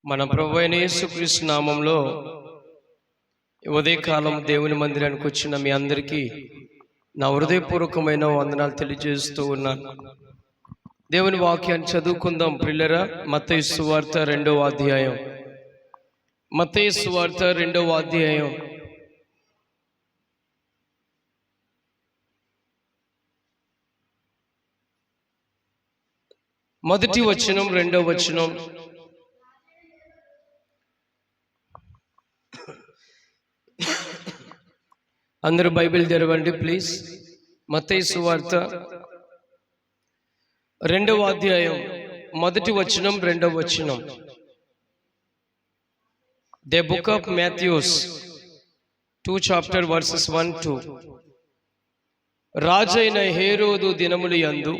మన ప్రభువైన అయిన యేసుక్రీస్తు నామంలో ఉదయకాలం దేవుని మందిరానికి వచ్చిన మీ అందరికీ నా హృదయపూర్వకమైన వందనాలు తెలియజేస్తూ ఉన్నాను. దేవుని వాక్యాన్ని చదువుకుందాం ప్రియులారా. మత్తయి సువార్త 2వ అధ్యాయం. మత్తయి సువార్త 2వ అధ్యాయం మొదటి వచనం, 2వ వచనం. అందరూ బైబిల్ తెరవండి ప్లీజ్. మత్తయి సువార్త 2వ అధ్యాయం మొదటి వచనం, 2వ వచనం. The book of Matthews 2 chapter verses 1-2. రాజైన హేరోదు దినములు యందు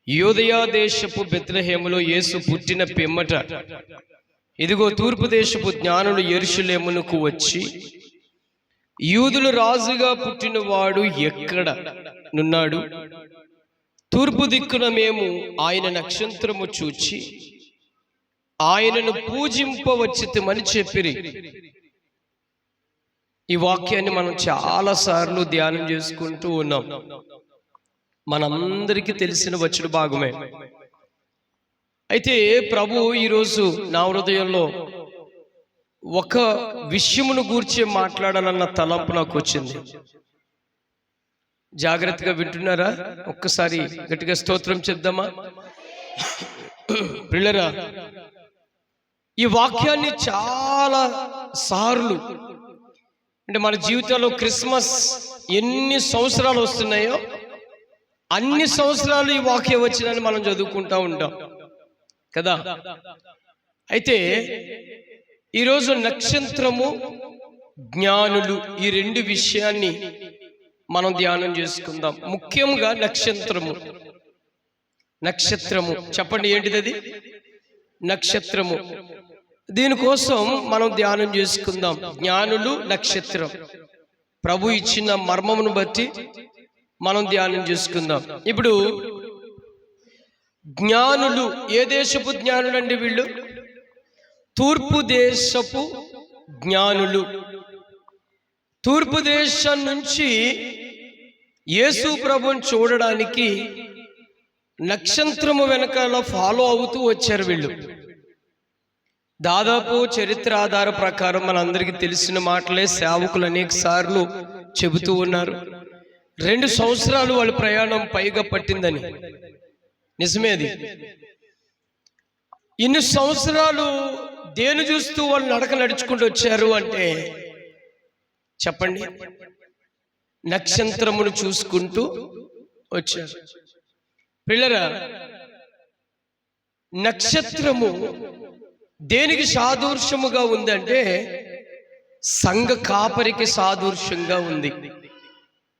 యూదయా దేశపు బెత్లెహేములో యేసు పుట్టిన పిమ్మట ఇదిగో తూర్పు దేశపు జ్ఞానులు యెరూషలేమునకు వచ్చి, యూదులు రాజుగా పుట్టినవాడు ఎక్కడ నున్నాడు? తూర్పు దిక్కున మేము ఆయన నక్షత్రము చూచి ఆయనను పూజింపవచ్చితమని చెప్పిరి. ఈ వాక్యాన్ని మనం చాలా సార్లు ధ్యానం చేసుకుంటూ ఉన్నాం. మనందరికీ తెలిసిన వచ్చిన భాగమే. అయితే ప్రభు ఈరోజు నా హృదయంలో ఒక విషయమును గూర్చి మాట్లాడాలన్న తలంపు నాకు వచ్చింది. జాగ్రత్తగా వింటున్నారా? ఒక్కసారి గట్టిగా స్తోత్రం చెప్దామా? ప్రియులారా, ఈ వాక్యాన్ని చాలా సార్లు అంటే మన జీవితంలో క్రిస్మస్ ఎన్ని సంవత్సరాలు వస్తున్నాయో అన్ని సంవత్సరాలు ఈ వాక్యం వచ్చినని మనం చదువుకుంటా ఉంటాం కదా. అయితే ఈరోజు నక్షత్రము, జ్ఞానులు, ఈ రెండు విషయాన్ని మనం ధ్యానం చేసుకుందాం. ముఖ్యంగా నక్షత్రము. నక్షత్రము చెప్పండి, ఏంటిది అది? నక్షత్రము. దీనికోసం మనం ధ్యానం చేసుకుందాం. జ్ఞానులు, నక్షత్రం. ప్రభు ఇచ్చిన మర్మమును బట్టి మనం ధ్యానం చేసుకుందాం. ఇప్పుడు జ్ఞానులు, ఏ దేశపు జ్ఞానులు అండి వీళ్ళు? తూర్పు దేశపు జ్ఞానులు. తూర్పు దేశం నుంచి యేసు ప్రభుని చూడడానికి నక్షత్రము వెనకాల ఫాలో అవుతూ వచ్చారు వీళ్ళు. దాదాపు చరిత్ర ఆధార ప్రకారం మనందరికీ తెలిసిన మాటలే సేవకులు అనేక సార్లు చెబుతూ ఉన్నారు. 2 సంవత్సరాలు వాళ్ళ ప్రయాణం పైగా పట్టిందని. నిజమే అది. ఇన్ని సంవత్సరాలు దేని చూస్తూ వాళ్ళు నడక నడుచుకుంటూ వచ్చారు అంటే చెప్పండి, నక్షత్రమును చూసుకుంటూ వచ్చారు. పిల్లరా, నక్షత్రము దేనికి సాదృశ్యముగా ఉందంటే సంఘ కాపరికి సాదృశ్యంగా ఉంది.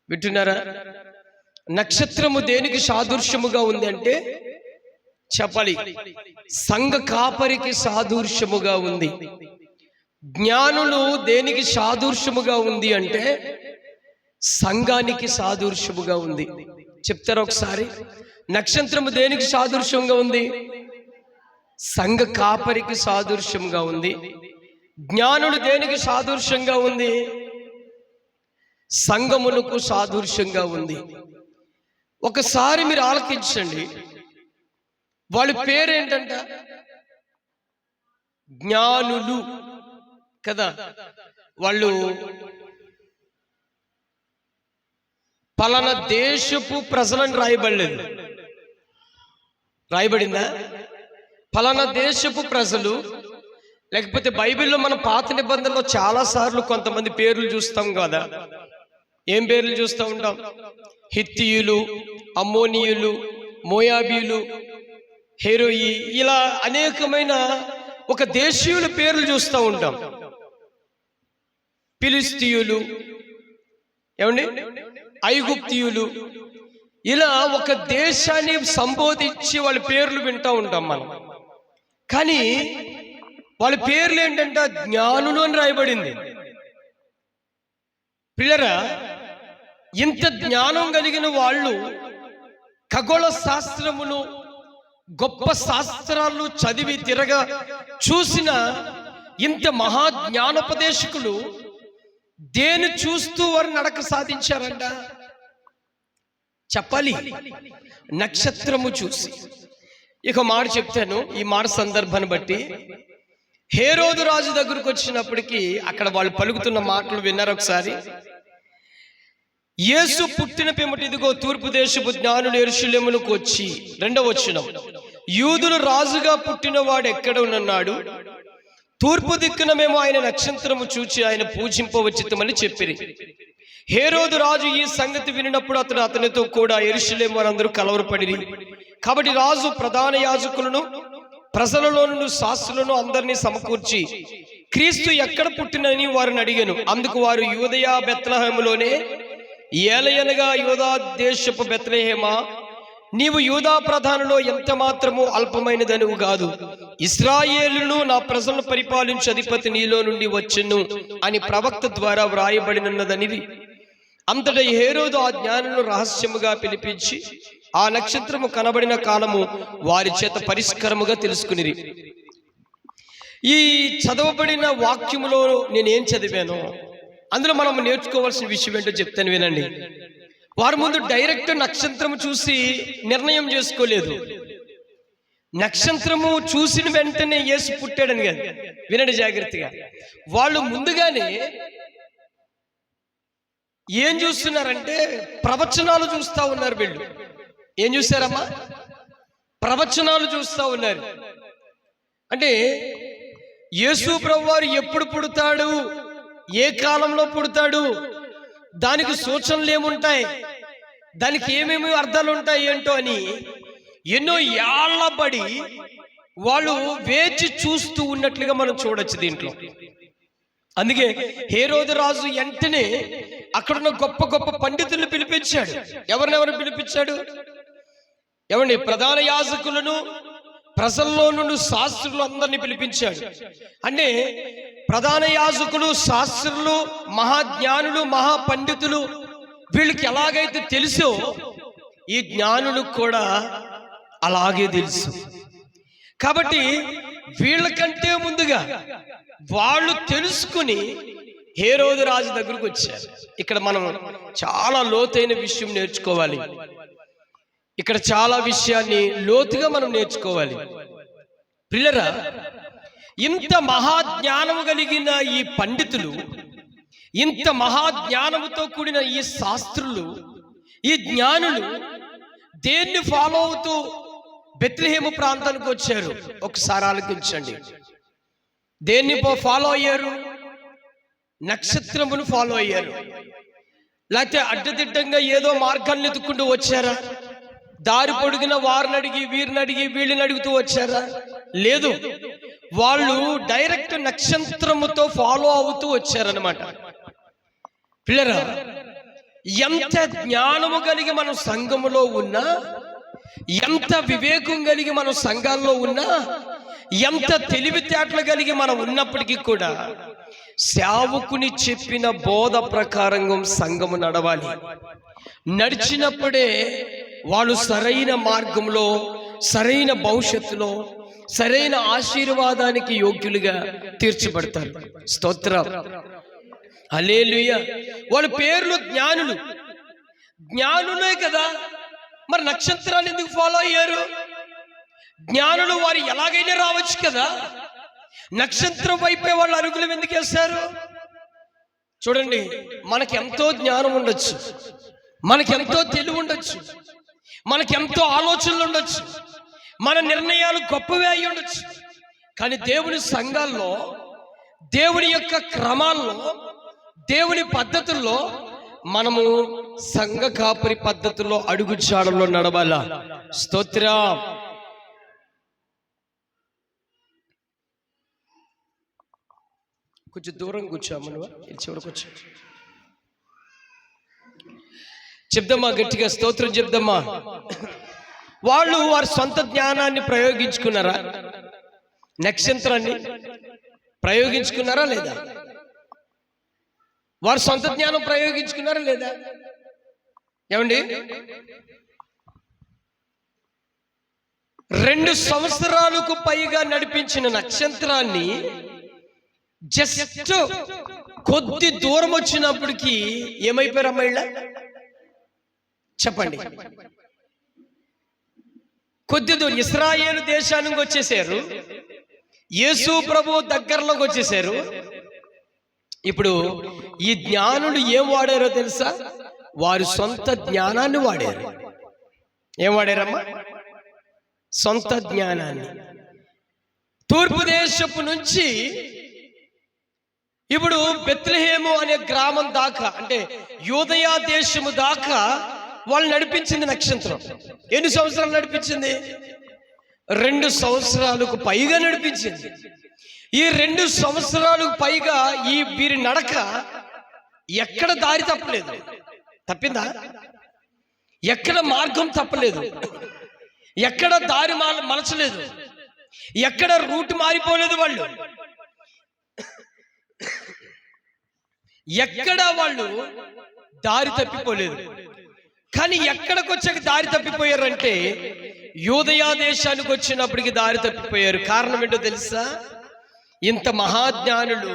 వింటున్నారా? నక్షత్రము దేనికి సాదృశ్యముగా ఉంది అంటే చెప్పాలి, సంఘ కాపరికి సాదృశ్యముగా ఉంది. జ్ఞానులు దేనికి సాదృశ్యముగా ఉంది అంటే సంఘానికి సాదృశ్యముగా ఉంది. చెప్తారా ఒకసారి? నక్షత్రము దేనికి సాదృశ్యంగా ఉంది? సంఘ కాపరికి సాదృశ్యంగా ఉంది. జ్ఞానులు దేనికి సాదృశ్యంగా ఉంది? సంఘమునకు సాదృశ్యంగా ఉంది. ఒకసారి మీరు ఆలకించండి, వాళ్ళ పేరేంటంట? జ్ఞానులు కదా. వాళ్ళు పలానా దేశపు ప్రజలను రాయబడలేదు. రాయబడిందా? పలానా దేశపు ప్రజలు. లేకపోతే బైబిల్లో మన పాత నిబంధనలో చాలా సార్లు కొంతమంది పేర్లు చూస్తాం కదా. ఏం పేర్లు చూస్తూ ఉంటాం? హిత్తీయులు, అమ్మోనీయులు, మోయాబీలు, హెరోయి, ఇలా అనేకమైన ఒక దేశీయుల పేర్లు చూస్తూ ఉంటాం. ఫిలిస్తీయులు, ఏమండి, ఐగుప్తీయులు, ఇలా ఒక దేశాన్ని సంబోధించి వాళ్ళ పేర్లు వింటూ ఉంటాం మనం. కానీ వాళ్ళ పేర్లు ఏంటంటే జ్ఞానులు అని రాయబడింది. పిల్లరా, ఇంత జ్ఞానం కలిగిన వాళ్ళు ఖగోళ శాస్త్రమును, గొప్ప శాస్త్రాలు చదివి తిరగా చూసిన ఇంత మహాజ్ఞానోపదేశకులు దేని చూస్తూ వారు నడక సాధించారంట చెప్పాలి? నక్షత్రము చూసి. ఇక మాట చెప్తాను, ఈ మాట సందర్భాన్ని బట్టి. హేరోదు రాజు దగ్గరకు వచ్చినప్పటికీ అక్కడ వాళ్ళు పలుకుతున్న మాటలు విన్నారు ఒకసారి. యేసు పుట్టిన పిమ్మట ఇదిగో తూర్పు దేశపు జ్ఞానులు యెరూషలేమునకు వచ్చి, 2వ వచనం, యూదులు రాజుగా పుట్టిన వాడు ఎక్కడ ఉన్నాడు? తూర్పు దిక్కున మేము ఆయన నక్షత్రము చూచి ఆయన పూజింపవచ్చితమని చెప్పిరి. హేరోదు రాజు ఈ సంగతి వినినప్పుడు అతనితో కూడా యెరూషలేము వారందరూ కలవరపడిరి. కాబట్టి రాజు ప్రధాన యాజకులను ప్రజలలో నుండి శాస్త్రులను అందరినీ సమకూర్చి క్రీస్తు ఎక్కడ పుట్టినని వారిని అడిగాను. అందుకు వారు యూదయ బెత్లెహేములోనే, ఏలయనగా యూదా దేశపు బెత్లెహేమా, నీవు యూదా ప్రధానులో ఎంత మాత్రము అల్పమైనదనువు కాదు, ఇశ్రాయేలును నా ప్రజలను పరిపాలించు అధిపతి నీలో నుండి వచ్చును అని ప్రవక్త ద్వారా వ్రాయబడినదని. అంతటా హేరోదు ఆ జ్ఞానులను రహస్యముగా పిలిపించి ఆ నక్షత్రము కనబడిన కాలము వారి చేత పరిష్కారముగా తెలుసుకునిరి. ఈ చదవబడిన వాక్యములో నేనేం చదివాను, అందులో మనం నేర్చుకోవాల్సిన విషయం ఏంటో చెప్తాను వినండి. వారి ముందు డైరెక్ట్ నక్షత్రము చూసి నిర్ణయం చేసుకోలేదు. నక్షత్రము చూసిన వెంటనే యేసు పుట్టాడని కాదు. వినండి జాగ్రత్తగా. వాళ్ళు ముందుగానే ఏం చూస్తున్నారంటే ప్రవచనాలు చూస్తా ఉన్నారు. వీళ్ళు ఏం చూస్తారమ్మా? ప్రవచనాలు చూస్తా ఉన్నారు. అంటే యేసు ప్రభువారు ఎప్పుడు పుడతాడు, ఏ కాలంలో పుడతాడు, దానికి సూచనలు ఏముంటాయి, దానికి ఏమేమి అర్థాలు ఉంటాయి ఏంటో అని ఎన్నో ఏళ్ల బడి వాళ్ళు వేచి చూస్తూ ఉన్నట్లుగా మనం చూడొచ్చు దీంట్లో. అందుకే హేరోదు రాజు వెంటనే అక్కడున్న గొప్ప గొప్ప పండితులను పిలిపించాడు. ఎవరినెవరు పిలిపించాడు? ఏమండి? ప్రధాన యాజకులను, ప్రజల్లో నుండి శాస్త్రులు అందరినీ పిలిపించాడు. అంటే ప్రధాన యాజకులు, శాస్త్రులు, మహాజ్ఞానులు, మహాపండితులు, వీళ్ళకి ఎలాగైతే తెలుసో ఈ జ్ఞానులకు కూడా అలాగే తెలుసు. కాబట్టి వీళ్ళకంటే ముందుగా వాళ్ళు తెలుసుకుని హేరోదు రాజు దగ్గరకు వచ్చారు. ఇక్కడ మనం చాలా లోతైన విషయం నేర్చుకోవాలి. ఇక్కడ చాలా విషయాన్ని లోతుగా మనం నేర్చుకోవాలి. ప్రియులారా, ఇంత మహాజ్ఞానము కలిగిన ఈ పండితులు, ఇంత మహాజ్ఞానముతో కూడిన ఈ శాస్త్రులు, ఈ జ్ఞానులు దేన్ని ఫాలో అవుతూ బెత్లెహేము ప్రాంతానికి వచ్చారు? ఒకసారి ఆలోచించండి. దేన్ని ఫాలో అయ్యారు? నక్షత్రమును ఫాలో అయ్యారు. లేకపోతే అడ్డదిడ్డంగా ఏదో మార్గాన్ని ఎత్తుకుంటూ వచ్చారా? దారి పొడిగిన వారిని అడిగి, వీరిని అడిగి, వీళ్ళని అడుగుతూ వచ్చారా? లేదు, వాళ్ళు డైరెక్ట్ నక్షత్రముతో ఫాలో అవుతూ వచ్చారనమాట. పిల్లరా, ఎంత జ్ఞానము కలిగి మనం సంఘములో ఉన్నా, ఎంత వివేకం కలిగి మనం సంఘాల్లో ఉన్నా, ఎంత తెలివితేటలు కలిగి మనం ఉన్నప్పటికీ కూడా సేవకుని చెప్పిన బోధ ప్రకారంగా సంఘము నడవాలి. నడిచినప్పుడే వాళ్ళు సరైన మార్గంలో, సరైన భవిష్యత్తులో, సరైన ఆశీర్వాదానికి యోగ్యులుగా తీర్చబడతారు. స్తోత్రం, హల్లెలూయా. వాళ్ళ పేర్లు జ్ఞానులు. జ్ఞానులే కదా, మరి నక్షత్రాన్ని ఎందుకు ఫాలో అయ్యారు? జ్ఞానులు వారు ఎలాగైనా రావచ్చు కదా, నక్షత్రం వైపే వాళ్ళు అరుగులు ఎందుకు వేస్తారు? చూడండి, మనకెంతో జ్ఞానం ఉండొచ్చు, మనకెంతో తెలివి ఉండొచ్చు, మనకెంతో ఆలోచనలు ఉండొచ్చు, మన నిర్ణయాలు గొప్పవే అయి ఉండొచ్చు. కానీ దేవుని సంఘాల్లో, దేవుని యొక్క క్రమాల్లో, దేవుని పద్ధతుల్లో మనము సంఘ కాపరి పద్ధతుల్లో అడుగు జాడల్లో నడవాలా. స్తోత్రం. కొంచెం దూరం కూర్చోమను, చివరికి వచ్చా చెప్దామా, గట్టిగా స్తోత్రం చెప్దామా. వాళ్ళు వారి సొంత జ్ఞానాన్ని ప్రయోగించుకున్నారా? నక్షత్రాన్ని ప్రయోగించుకున్నారా లేదా? వారు సొంత జ్ఞానం ప్రయోగించుకున్నారా లేదా? ఏమండి? 2 సంవత్సరాలకు పైగా నడిపించిన నక్షత్రాన్ని జస్ట్ కొద్ది దూరం వచ్చినప్పటికీ ఏమైపోయారమ్మా ఇళ్ళ చెప్పండి. కొద్ది దూరం ఇశ్రాయేలు దేశానికి వచ్చేసారు. యేసు ప్రభు దగ్గరలోకి వచ్చేసారు. ఇప్పుడు ఈ జ్ఞానులు ఏం వాడారో తెలుసా? వారి సొంత జ్ఞానాన్ని వాడారు. ఏం వాడారమ్మా? సొంత జ్ఞానాన్ని. తూర్పు దేశపు నుంచి ఇప్పుడు బెత్లెహేము అనే గ్రామం దాకా, అంటే యూదయా దేశము దాకా వాళ్ళు నడిపించింది నక్షత్రం. ఎన్ని సంవత్సరాలు నడిపించింది? 2 సంవత్సరాలకు పైగా నడిపించింది. ఈ 2 సంవత్సరాలకు పైగా ఈ వీరి నడక ఎక్కడ దారి తప్పలేదు. తప్పిందా? ఎక్కడ మార్గం తప్పలేదు, ఎక్కడ దారి మలచలేదు, ఎక్కడ రూట్ మారిపోలేదు. వాళ్ళు ఎక్కడ వాళ్ళు దారి తప్పిపోలేదు. కానీ ఎక్కడికి వచ్చాక దారి తప్పిపోయారంటే యూదయా దేశానికి వచ్చినప్పటికి దారి తప్పిపోయారు. కారణం ఏంటో తెలుసా? ఇంత మహాజ్ఞానులు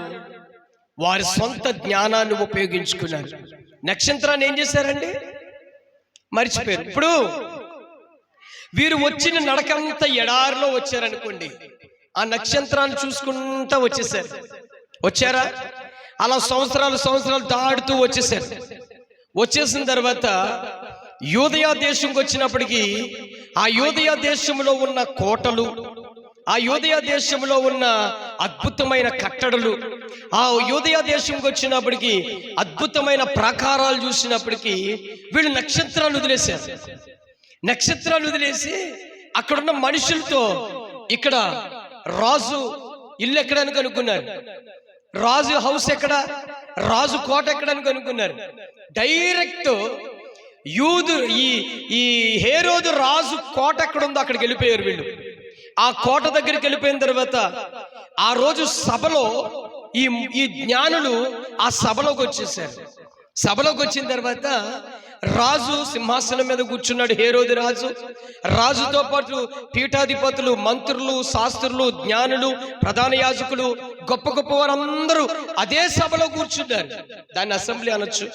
వారి సొంత జ్ఞానాన్ని ఉపయోగించుకున్నారు. నక్షత్రాన్ని ఏం చేశారండి? మర్చిపోయారు. ఇప్పుడు వీరు వచ్చిన నడకంతా ఎడారిలో వచ్చారనుకోండి, ఆ నక్షత్రాన్ని చూసుకుంటా వచ్చారా? అలా సంవత్సరాలు దాటుతూ వచ్చేసారు. వచ్చేసిన తర్వాత యూదయా దేశంకి వచ్చినప్పటికీ ఆ యూదయా దేశంలో ఉన్న కోటలు, ఆ యూదయా దేశంలో ఉన్న అద్భుతమైన కట్టడలు, ఆ యూదయా దేశంకి వచ్చినప్పటికీ అద్భుతమైన ప్రాకారాలు చూసినప్పటికీ వీళ్ళు నక్షత్రాలు వదిలేశారు. నక్షత్రాలు వదిలేసి అక్కడున్న మనుషులతో ఇక్కడ రాజు ఇల్లు ఎక్కడానికి అనుకున్నారు, రాజు హౌస్ ఎక్కడ, రాజు కోట ఎక్కడానికి అనుకున్నారు. డైరెక్ట్ ఈ హేరోదు రాజు కోట ఎక్కడ ఉందో అక్కడికి వెళ్ళిపోయారు వీళ్ళు. ఆ కోట దగ్గరికి వెళ్ళిపోయిన తర్వాత ఆ రోజు సభలో ఈ జ్ఞానులు ఆ సభలోకి వచ్చేసారు. సభలోకి వచ్చిన తర్వాత రాజు సింహాసనం మీద కూర్చున్నాడు. హేరోదు రాజు, రాజుతో పాటు పీఠాధిపతులు, మంత్రులు, శాస్త్రులు, జ్ఞానులు, ప్రధాన యాజకులు, గొప్ప గొప్ప వారందరూ అదే సభలో కూర్చున్నారు. దాన్ని అసెంబ్లీ అనొచ్చు,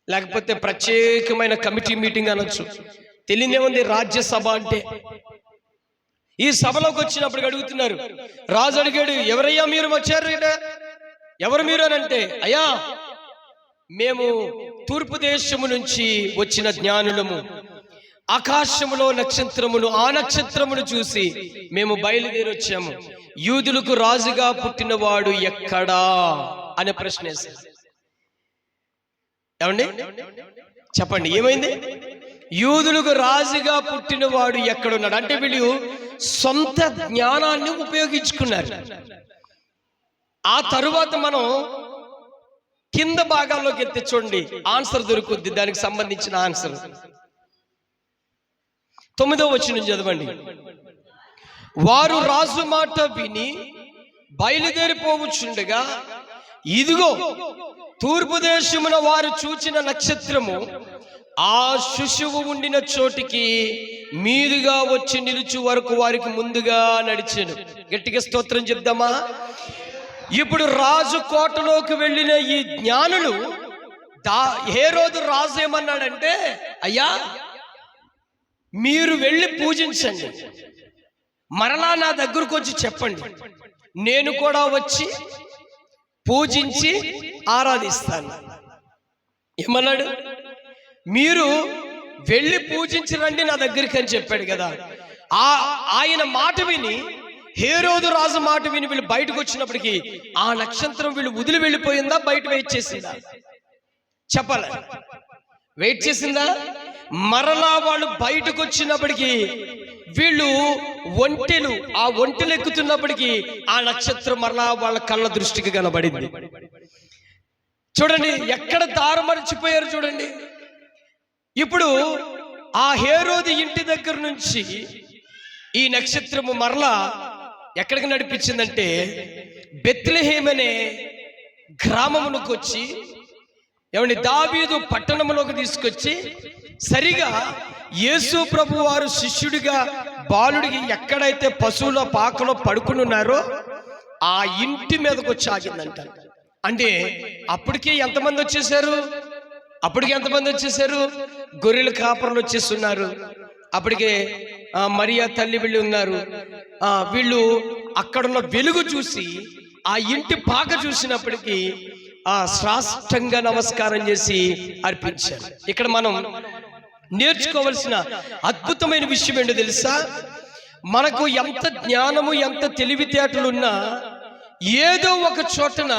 లేకపోతే ప్రత్యేకమైన కమిటీ మీటింగ్ అనొచ్చు, తెలియదేముంది. రాజ్యసభ అంటే ఈ సభలోకి వచ్చినప్పుడు అడుగుతున్నారు. రాజు అడిగాడు, ఎవరయ్యా మీరు వచ్చారు? ఎవరు మీరు అని అంటే, అయ్యా మేము తూర్పు దేశము నుంచి వచ్చిన జ్ఞానులము, ఆకాశములో నక్షత్రములు, ఆ నక్షత్రమును చూసి మేము బయలుదేరి వచ్చాము. యూదులకు రాజుగా పుట్టినవాడు ఎక్కడా అనే ప్రశ్న వేశారు. ఏమండి చెప్పండి, ఏమైంది? యూదులకు రాజుగా పుట్టినవాడు ఎక్కడున్నాడు అంటే వీళ్ళు సొంత జ్ఞానాన్ని ఉపయోగించుకున్నారు. ఆ తరువాత మనం కింద భాగాల్లోకి ఎత్తి చూడండి, ఆన్సర్ దొరుకుద్ది. దానికి సంబంధించిన ఆన్సర్ 9వ వచనం చదవండి. వారు రాజు మాట విని బయలుదేరిపోవచ్చుండగా ఇదిగో తూర్పు దేశమున వారు చూచిన నక్షత్రము ఆ శిశువు ఉండిన చోటికి మీదుగా వచ్చి నిలుచు వరకు వారికి ముందుగా నడిచాను. గట్టిగా స్తోత్రం చెప్దామా? ఇప్పుడు రాజు కోటలోకి వెళ్ళిన ఈ జ్ఞానులు హేరోదు రాజు ఏమన్నాడంటే, అయ్యా మీరు వెళ్ళి పూజించండి, మరలా నా దగ్గరకు వచ్చి చెప్పండి, నేను కూడా వచ్చి పూజించి ఆరాధిస్తాను. ఏమన్నాడు? మీరు వెళ్ళి పూజించి రండి నా దగ్గరికి అని చెప్పాడు కదా. ఆయన మాట విని, హేరోదు రాజు మాట విని వీళ్ళు బయటకు వచ్చినప్పటికీ ఆ నక్షత్రం వీళ్ళు వదిలి వెళ్ళిపోయిందా, బయట వెయిట్ చేసిందా? చెప్పాలి, వెయిట్ చేసిందా? మరలా వాళ్ళు బయటకు వచ్చినప్పటికీ వీళ్ళు ఆ ఒంటెలు ఎక్కుతున్నప్పటికీ ఆ నక్షత్రం మరలా వాళ్ళ కళ్ళ దృష్టికి కనబడింది. చూడండి ఎక్కడ దారమరిచిపోయారు చూడండి. ఇప్పుడు ఆ హేరోదు ఇంటి దగ్గర నుంచి ఈ నక్షత్రము మరలా ఎక్కడికి నడిపించిందంటే బెత్లెహేము అనే గ్రామమునకు వచ్చి, ఏమండి, దావీదు పట్టణంలోకి తీసుకొచ్చి సరిగా యేసు ప్రభు వారు శిష్యుడిగా బాలుడికి ఎక్కడైతే పశువుల పాకలో పడుకుని ఉన్నారో ఆ ఇంటి మీదకి వచ్చి ఆగిందంట. అంటే అప్పటికే ఎంతమంది వచ్చేసారు? గొర్రెల కాపరులు వచ్చేస్తున్నారు. అప్పటికే మరియా తల్లి వీళ్ళు ఉన్నారు. వీళ్ళు అక్కడున్న వెలుగు చూసి ఆ ఇంటి పాక చూసినప్పటికీ సాష్టాంగ నమస్కారం చేసి అర్పించారు. ఇక్కడ మనం నేర్చుకోవలసిన అద్భుతమైన విషయం ఏంటో తెలుసా? మనకు ఎంత జ్ఞానము, ఎంత తెలివితేటలున్నా ఏదో ఒక చోటన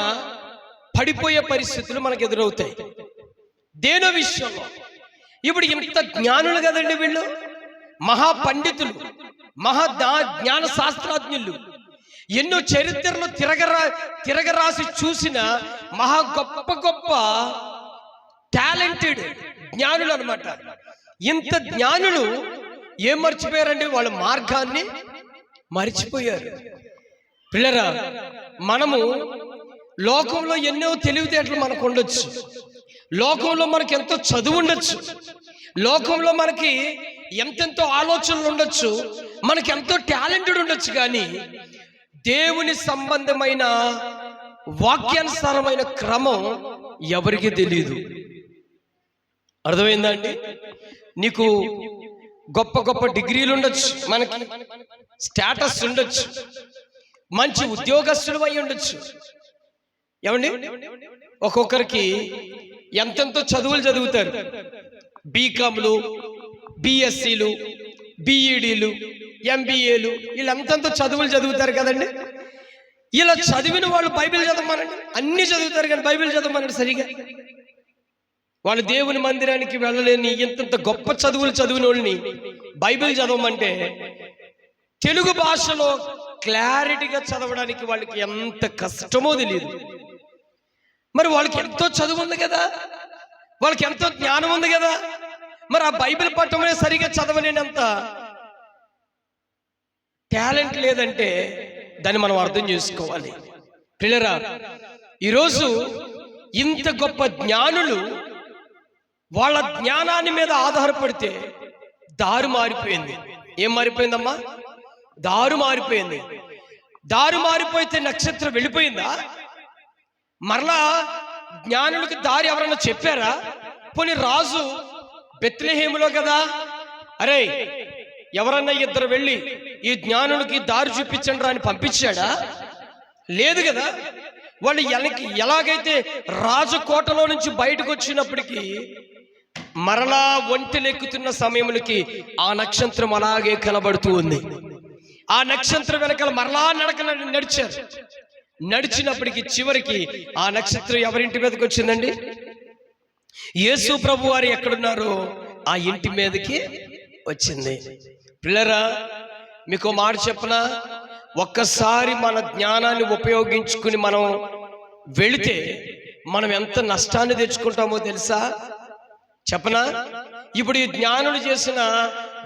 పడిపోయే పరిస్థితులు మనకు ఎదురవుతాయి. దేనో విషయంలో. ఇప్పుడు ఇంత జ్ఞానులు కదండి వీళ్ళు, మహాపండితులు, జ్ఞాన శాస్త్రజ్ఞులు, ఎన్నో చరిత్రలో తిరగరాసి చూసిన మహా గొప్ప టాలెంటెడ్ జ్ఞానులు అన్నమాట. ఇంత జ్ఞానులు ఏం మర్చిపోయారండి? వాళ్ళ మార్గాన్ని మర్చిపోయారు. పిల్లరా, మనము లోకంలో ఎన్నో తెలివితేటలు మనకు ఉండొచ్చు, లోకంలో మనకి ఎంతో చదువు ఉండొచ్చు, లోకంలో మనకి ఎంతెంతో ఆలోచనలు ఉండొచ్చు, మనకి ఎంతో టాలెంటెడ్ ఉండొచ్చు. కానీ దేవుని సంబంధమైన వాక్యానుసారమైన క్రమం ఎవరికి తెలియదు. అర్థమైందా అండి? నీకు గొప్ప డిగ్రీలు ఉండొచ్చు, మనకి స్టేటస్ ఉండొచ్చు, మంచి ఉద్యోగస్తులు అయి ఉండొచ్చు. ఏమండి, ఒక్కొక్కరికి ఎంతెంతో చదువులు చదువుతారు. బీకామ్లు, బిఎస్సీలు, బిఈడీలు, ఎంబీఏలు, వీళ్ళంతంతో చదువులు చదువుతారు కదండి. ఇలా చదివిన వాళ్ళు బైబిల్ చదవమనండి, అన్ని చదువుతారు కానీ బైబిల్ చదవమనండి సరిగా. వాళ్ళు దేవుని మందిరానికి వెళ్ళలేని ఇంత గొప్ప చదువులు చదివిన వాళ్ళని బైబిల్ చదవమంటే తెలుగు భాషలో క్లారిటీగా చదవడానికి వాళ్ళకి ఎంత కష్టమో తెలియదు. మరి వాళ్ళకి ఎంతో చదువు ఉంది కదా, వాళ్ళకి ఎంతో జ్ఞానం ఉంది కదా, మరి ఆ బైబిల్ పట్టమనే సరిగా చదవలేనంత టాలెంట్ లేదంటే దాన్ని మనం అర్థం చేసుకోవాలి. పిల్లరా, ఈరోజు ఇంత గొప్ప జ్ఞానులు వాళ్ళ జ్ఞానాన్ని మీద ఆధారపడితే దారి మారిపోయింది. ఏం మారిపోయిందమ్మా? దారు మారిపోయింది. దారు మారిపోతే నక్షత్రం వెళ్ళిపోయిందా? మరలా జ్ఞానులకు దారి ఎవరన్నా చెప్పారా? పోనీ రాజు బెత్లెహేములో కదా, అరే ఎవరన్నా ఇద్దరు వెళ్ళి ఈ జ్ఞానులకి దారి చూపించండి రా అని పంపించాడా? లేదు కదా. వాళ్ళు ఎలాగైతే రాజకోటలో నుంచి బయటకు వచ్చినప్పటికీ మరలా ఒంటెలెక్కుతున్న సమయములకి ఆ నక్షత్రం అలాగే కనబడుతూ ఉంది. ఆ నక్షత్రం వెనకాల మరలా నడిచారు. నడిచినప్పటికీ చివరికి ఆ నక్షత్రం ఎవరింటి మీదకి వచ్చిందండి? యేసు ప్రభు వారు ఎక్కడున్నారో ఆ ఇంటి మీదకి వచ్చింది. పిల్లరా, మీకు మాట చెప్పనా? ఒక్కసారి మన జ్ఞానాన్ని ఉపయోగించుకుని మనం వెళితే మనం ఎంత నష్టాన్ని తెచ్చుకుంటామో తెలుసా? చెప్పనా? ఇప్పుడు ఈ జ్ఞానులు చేసిన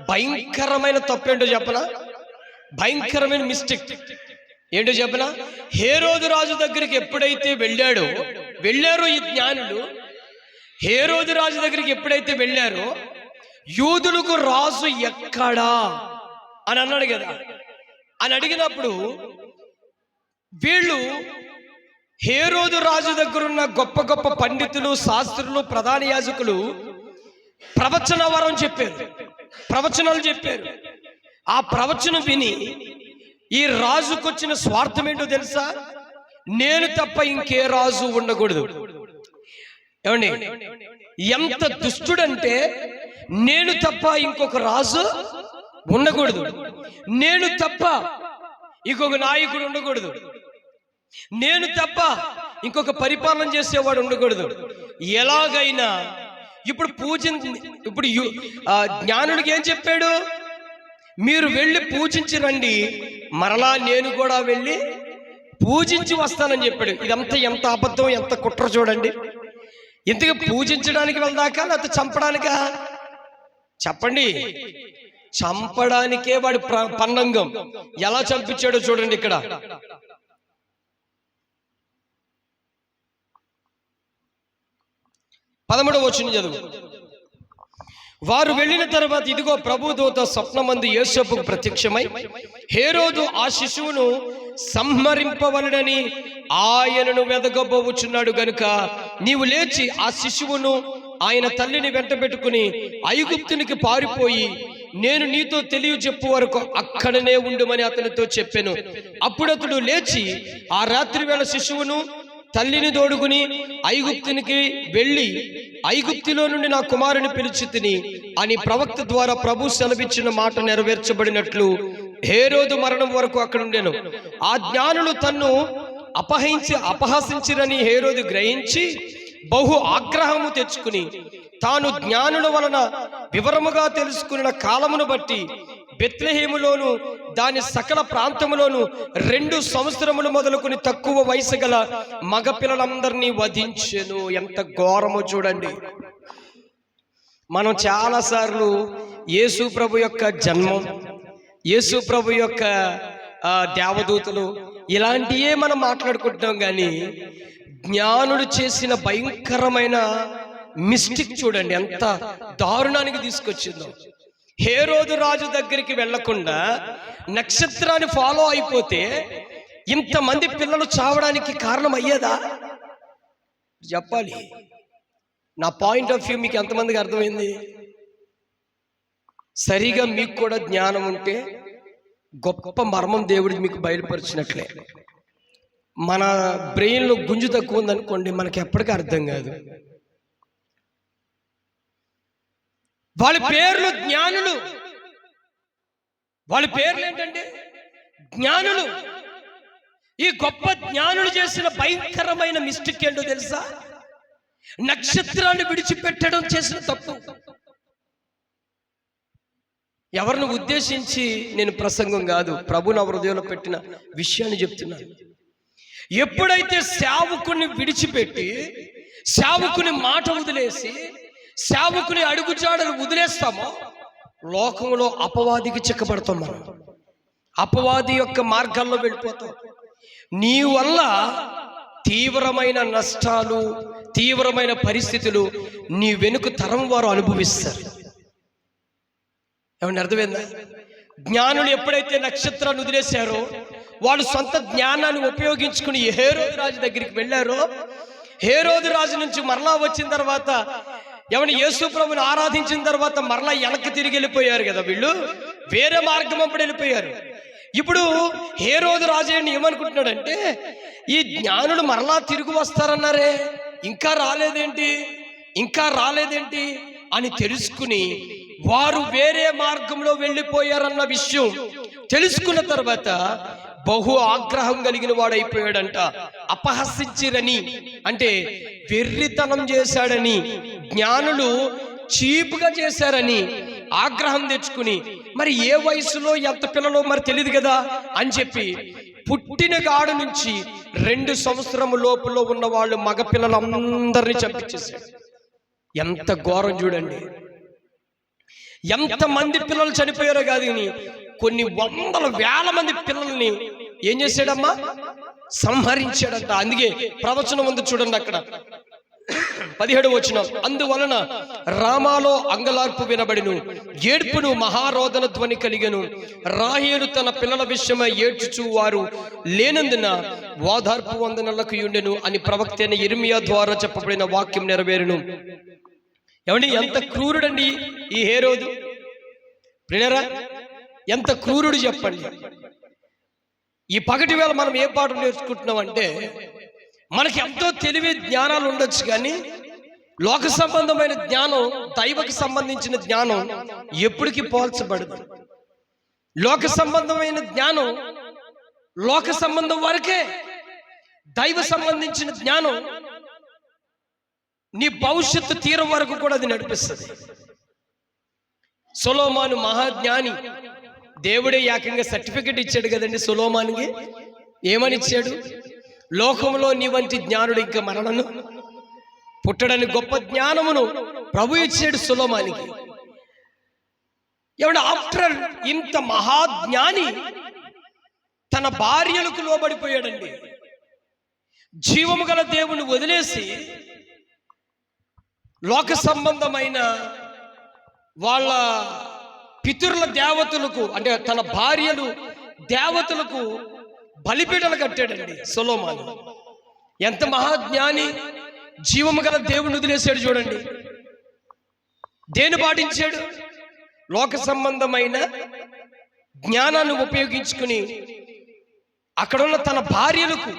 భయంకరమైన తప్పేంటో చెప్పనా? భయంకరమైన మిస్టేక్ ఏంటో చెప్పనా? హేరోదు రాజు దగ్గరికి ఎప్పుడైతే వెళ్ళారో ఈ జ్ఞానులు, హేరోదు రాజు దగ్గరికి ఎప్పుడైతే వెళ్ళారో, యూదులకు రాజు ఎక్కడా అని అన్నాడు కదా. అని అడిగినప్పుడు వీళ్ళు హేరోదు రాజు దగ్గరున్న గొప్ప పండితులు, శాస్త్రులు, ప్రధాన యాజకులు ప్రవచనాలు చెప్పారు. ఆ ప్రవచనం విని ఈ రాజుకొచ్చిన స్వార్థం ఏంటో తెలుసా? నేను తప్ప ఇంకే రాజు ఉండకూడదు. ఏమండి, ఎంత దుష్టుడంటే నేను తప్ప ఇంకొక రాజు ఉండకూడదు, నేను తప్ప ఇంకొక నాయకుడు ఉండకూడదు, నేను తప్ప ఇంకొక పరిపాలన చేసేవాడు ఉండకూడదు. ఎలాగైనా ఇప్పుడు జ్ఞానుడికి ఏం చెప్పాడు? మీరు వెళ్ళి పూజించి రండి, మరలా నేను కూడా వెళ్ళి పూజించి వస్తానని చెప్పాడు. ఇదంతా ఎంత అబద్ధం, ఎంత కుట్ర చూడండి. ఇంతగా పూజించడానికి వెళ్దాకా లేకపోతే చంపడానికా? చెప్పండి. చంపడానికే వాడి పన్నంగం. ఎలా చంపించాడో చూడండి. ఇక్కడ 13వ వచనం చదువు. వారు వెళ్ళిన తర్వాత ఇదిగో ప్రభుదూత స్వప్నమందు యోసేపుకు ప్రత్యక్షమై, హేరోదు ఆ శిశువును సంహరింపవలనని ఆయనను వెదకబోచున్నాడు గనుక నీవు లేచి ఆ శిశువును ఆయన తల్లిని వెంట పెట్టుకుని ఐగుప్తునికి పారిపోయి నేను నీతో తెలియజెప్పు వరకు అక్కడనే ఉండుమని అతనితో చెప్పెను. అప్పుడు అతడు లేచి ఆ రాత్రి వేళ శిశువును తల్లిని తోడుకుని ఐగుప్తునికి వెళ్ళి, ఐగుప్తులో నుండి నా కుమారుని పిలిచి తిని అని ప్రవక్త ద్వారా ప్రభు సెలవిచ్చిన మాట నెరవేర్చబడినట్లు హేరోదు మరణం వరకు అక్కడ ఉండెను. ఆ జ్ఞానులు తన్ను అపహసించిరని హేరోదు గ్రహించి బహు ఆగ్రహము తెచ్చుకుని తాను జ్ఞానుల వలన వివరముగా తెలుసుకున్న కాలమును బట్టి బెత్లెహేములోను దాని సకల ప్రాంతములోను 2 సంవత్సరములు మొదలుకొని తక్కువ వయసు గల మగపిల్లలందరినీ వధించెను. ఎంత ఘోరమో చూడండి. మనం చాలాసార్లు యేసు ప్రభు యొక్క జన్మం, యేసు ప్రభు యొక్క దేవదూతలు ఇలాంటివే మనం మాట్లాడుకుంటున్నాం, కానీ జ్ఞానుడు చేసిన భయంకరమైన మిస్టేక్ చూడండి ఎంత దారుణానికి తీసుకొచ్చిందో. హేరోదు రాజు దగ్గరికి వెళ్లకుండా నక్షత్రాన్ని ఫాలో అయిపోతే ఇంతమంది పిల్లలు చావడానికి కారణం అయ్యేదా? చెప్పాలి. నా పాయింట్ ఆఫ్ వ్యూ మీకు ఎంతమందికి అర్థమైంది? సరిగా మీకు కూడా జ్ఞానం ఉంటే గొప్ప మర్మం దేవుడు మీకు బయలుపరిచినట్లే. మన బ్రెయిన్లో గుంజు తక్కువ ఉందనుకోండి, మనకి ఎప్పటికీ అర్థం కాదు. వాళ్ళ పేర్లు జ్ఞానులు, వాళ్ళ పేర్లు ఏంటంటే జ్ఞానులు. ఈ గొప్ప జ్ఞానులు చేసిన భయంకరమైన మిస్టేక్ ఏంటో తెలుసా? నక్షత్రాన్ని విడిచిపెట్టడం చేసిన తప్పు. ఎవరిని ఉద్దేశించి నేను ప్రసంగం కాదు, ప్రభు నా హృదయంలో పెట్టిన విషయాన్ని చెప్తున్నాను. ఎప్పుడైతే సేవకుని విడిచిపెట్టి సేవకుని మాట వదిలేసి సేవకుని అడుగుజాడలు వదిలేస్తామో లోకంలో అపవాదికి చిక్కబడతాం. మనం అపవాది యొక్క మార్గాల్లో వెళ్ళిపోతాం. నీ వల్ల తీవ్రమైన నష్టాలు, తీవ్రమైన పరిస్థితులు నీ వెనుక తరం వారు అనుభవిస్తారు. ఏమన్నా అర్థమైందా? జ్ఞానులు ఎప్పుడైతే నక్షత్రాన్ని వదిలేశారో, వాళ్ళు సొంత జ్ఞానాన్ని ఉపయోగించుకుని హేరోదు రాజు దగ్గరికి వెళ్ళారో, హేరోదు రాజు నుంచి మరలా వచ్చిన తర్వాత ఏమన్నా యేసు ప్రభుని ఆరాధించిన తర్వాత మరలా వెనక్కి తిరిగి వెళ్ళిపోయారు కదా. వీళ్ళు వేరే మార్గం అప్పుడు వెళ్ళిపోయారు. ఇప్పుడు హేరోదు రాజు ఏమనుకుంటున్నాడంటే, ఈ జ్ఞానులు మరలా తిరిగి వస్తారన్నారే, ఇంకా రాలేదేంటి అని తెలుసుకుని వారు వేరే మార్గంలో వెళ్ళిపోయారన్న విషయం తెలుసుకున్న తర్వాత బహు ఆగ్రహం కలిగిన వాడైపోయాడంట. అపహసించిరని అంటే వెర్రితనం చేశాడని, జ్ఞానులు చీపుగా చేశారని ఆగ్రహం తెచ్చుకుని, మరి ఏ వయసులో ఎంత పిల్లలో మరి తెలియదు కదా అని చెప్పి పుట్టిన గాడు నుంచి 2 సంవత్సరము లోపల ఉన్న వాళ్ళు మగపిల్లలందరినీ చంపించేశాడు. ఎంత ఘోరం చూడండి. ఎంతమంది పిల్లలు చనిపోయారో కాదు, కొన్ని వందల వేల మంది పిల్లల్ని ఏం చేశాడమ్మా? సంహరించాడంట. అందుకే ప్రవచనం ఉంది చూడండి, అక్కడ 17వ వచనం, అందువలన రామాలో అంగలార్పు వినబడిను, ఏడ్పును మహారోదన ధ్వని కలిగెను. రాహేలు తన పిల్లల విషయమై ఏడ్చుచు వారు లేనందున ఓదార్పు వందనలకు యుండెను అని ప్రవక్త అయిన యిర్మీయా ద్వారా చెప్పబడిన వాక్యం నెరవేరును. ఏమండి, ఎంత క్రూరుడండి ఈ హేరోదు. ప్రియరా, ఎంత క్రూరుడు చెప్పండి. ఈ పగటి వేళ మనం ఏ పాఠం నేర్చుకుంటున్నాం అంటే, మనకి ఎంతో తెలివి జ్ఞానాలు ఉండొచ్చు, కానీ లోక సంబంధమైన జ్ఞానం దైవకు సంబంధించిన జ్ఞానం ఎప్పటికీ పోల్చబడదు. లోక సంబంధమైన జ్ఞానం లోక సంబంధం వరకే. దైవ సంబంధించిన జ్ఞానం నీ భవిష్యత్తు తీరం వరకు కూడా అది నడిపిస్తుంది. సొలొమోను మహాజ్ఞాని, దేవుడే ఏకంగా సర్టిఫికెట్ ఇచ్చాడు కదండి సొలొమోనుకి. ఏమని ఇచ్చాడు? లోకంలో నీ వంటి జ్ఞానుడు ఇంకా మరణను పుట్టడని గొప్ప జ్ఞానమును ప్రభు ఇచ్చాడు సొలొమోనుకి. ఏమంటే ఆఫ్టర్ ఇంత మహాజ్ఞాని తన భార్యలకు లోబడిపోయాడండి. జీవము గల దేవుని వదిలేసి లోక సంబంధమైన వాళ్ళ పితరుల దేవతలకు, అంటే తన భార్యలు దేవతలకు బలిపీఠలు కట్టాడండి సొలొమోను. ఎంత మహాజ్ఞాని! జీవము గల దేవుని వదిలేశాడు చూడండి. దేని పాటించాడు? లోక సంబంధమైన జ్ఞానాన్ని ఉపయోగించుకుని అక్కడున్న తన భార్యలకు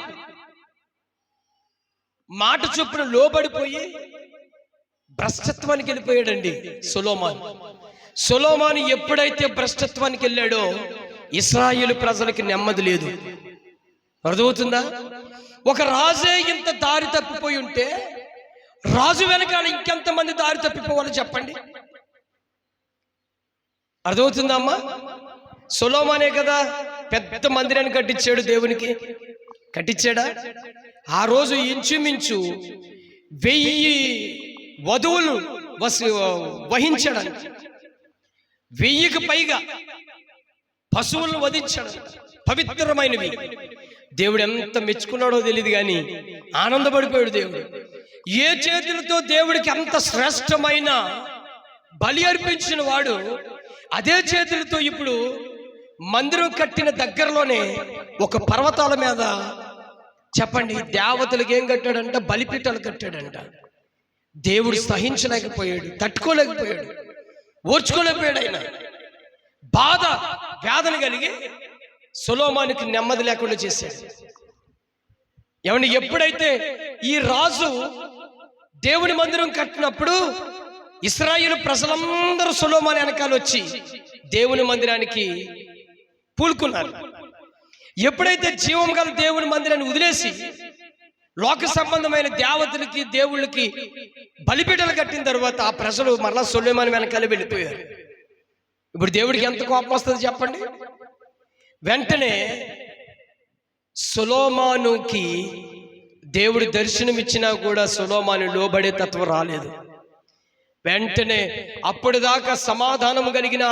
మాట చొప్పున లోబడిపోయి భ్రష్టత్వానికి వెళ్ళిపోయాడండి సొలొమోను. సొలొమోను ఎప్పుడైతే భ్రష్టత్వానికి వెళ్ళాడో ఇశ్రాయేలు ప్రజలకి నెమ్మది లేదు. అర్థమవుతుందా? ఒక రాజే ఇంత దారి తప్పిపోయి ఉంటే రాజు వెనకాల ఇంకెంతమంది దారి తప్పిపోవాలో చెప్పండి. అర్థమవుతుందా అమ్మా? సొలొమోనే కదా పెద్ద మందిరాన్ని కట్టించాడు దేవునికి. కట్టించాడా? ఆ రోజు ఇంచుమించు 1000 వధువులు వహించాడు. 1000కి పైగా పశువులను వధించాడు, పవిత్రమైనవి. దేవుడు ఎంత మెచ్చుకున్నాడో తెలియదు కానీ ఆనందపడిపోయాడు దేవుడు. ఏ చేతులతో దేవుడికి అంత శ్రేష్టమైన బలి అర్పించిన వాడు అదే చేతులతో ఇప్పుడు మందిరం కట్టిన దగ్గరలోనే ఒక పర్వతాల మీద చెప్పండి దేవతలకు ఏం కట్టాడంట? బలిపీఠాలు కట్టాడంట. దేవుడు సహించలేకపోయాడు, తట్టుకోలేకపోయాడు, ఓర్చుకోలేకపోయాడు. ఆయన బాధ వేదన కలిగి సొలొమోనుకి నెమ్మది లేకుండా చేశాడు. ఏమండి, ఎప్పుడైతే ఈ రాజు దేవుని మందిరం కట్టినప్పుడు ఇశ్రాయేలు ప్రజలందరూ సొలొమోను వెనకాల వచ్చి దేవుని మందిరానికి పూనుకున్నారు. ఎప్పుడైతే జీవం గల దేవుని మందిరాన్ని వదిలేసి లోక సంబంధమైన దేవతలకి దేవుళ్ళకి బలిపీఠలు కట్టిన తర్వాత ఆ ప్రజలు మరలా సొలొమోను వెనకాల వెళ్ళిపోయారు. ఇప్పుడు దేవుడికి ఎంత కోపం వస్తుంది చెప్పండి? వెంటనే సొలొమోనుకి దేవుడు దర్శనమిచ్చినా కూడా సొలొమోను లోబడే తత్వం రాలేదు. వెంటనే అప్పటిదాకా సమాధానం కలిగిన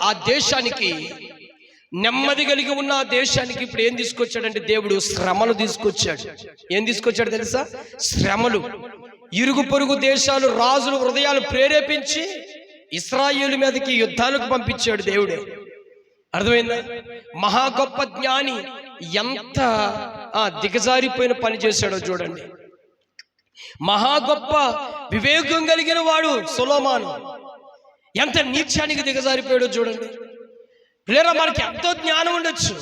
ఆ దేశానికి, నెమ్మది కలిగి ఉన్న ఆ దేశానికి ఇప్పుడు ఏం తీసుకొచ్చాడంటే దేవుడు శ్రమలు తీసుకొచ్చాడు. ఏం తీసుకొచ్చాడు తెలుసా? శ్రమలు. ఇరుగు పొరుగు దేశాలు రాజుల హృదయాలు ప్రేరేపించి ఇశ్రాయేలు మీదకి యుద్ధాలకు పంపించాడు దేవుడే. అర్థమైందా? మహా గొప్ప జ్ఞాని ఎంత దిగజారిపోయిన పని చేశాడో చూడండి. మహా గొప్ప వివేకం కలిగిన వాడు సొలొమోను ఎంత నీచానికి దిగజారిపోయాడో చూడండి. లేదా మనకి ఎంతో జ్ఞానం ఉండొచ్చు,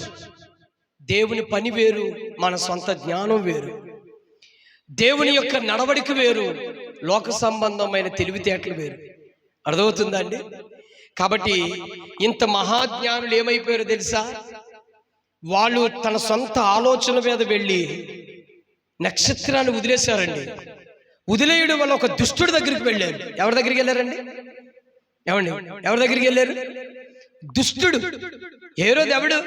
దేవుని పని వేరు, మన సొంత జ్ఞానం వేరు. దేవుని యొక్క నడవడిక వేరు, లోక సంబంధమైన తెలివితేటలు వేరు. అర్థమవుతుందా అండి? కాబట్టి ఇంత మహాజ్ఞానులు ఏమైపోయారో తెలుసా? వాళ్ళు తన సొంత ఆలోచన మీద వెళ్ళి నక్షత్రాన్ని వదిలేశారండి. వదిలేయడం వల్ల ఒక దుష్టుడి దగ్గరికి వెళ్ళారు. ఎవరి దగ్గరికి వెళ్ళారండి? ఏమండి, ఎవరి దగ్గరికి వెళ్ళారు? దుష్టుడు. హేరోదు ఎవడు?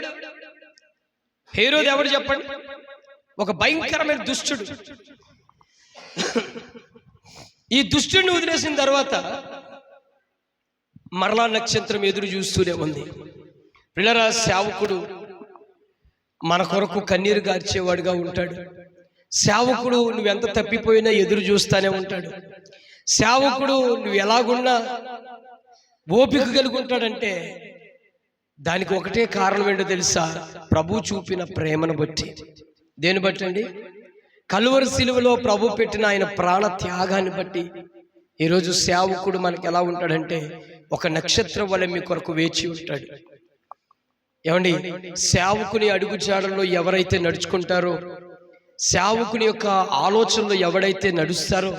హేరోదు ఎవడు చెప్పండి? ఒక భయంకరమైన దుష్టుడు. ఈ దుష్టుడిని వదిలేసిన తర్వాత మరలా నక్షత్రం ఎదురు చూస్తూనే ఉంది. పిల్లరా, సేవకుడు మన కొరకు కన్నీరు గార్చేవాడుగా ఉంటాడు. సేవకుడు నువ్వెంత తప్పిపోయినా ఎదురు చూస్తానే ఉంటాడు. సేవకుడు నువ్వు ఎలాగున్నా ఓపిక కలిగి ఉంటాడంటే దానికి ఒకటే కారణం ఏంటో తెలుసా? ప్రభు చూపిన ప్రేమను బట్టి. దేని బట్టి అండి? కలువరి సిలువలో ప్రభు పెట్టిన ఆయన ప్రాణ త్యాగాన్ని బట్టి ఈరోజు సేవకుడు మనకి ఎలా ఉంటాడంటే ఒక నక్షత్రం వల్ల మీ కొరకు వేచి ఉంటాడు. ఏమండి, సేవకుని అడుగుజాడల్లో ఎవరైతే నడుచుకుంటారో, సేవకుని యొక్క ఆలోచనలో ఎవడైతే నడుస్తారో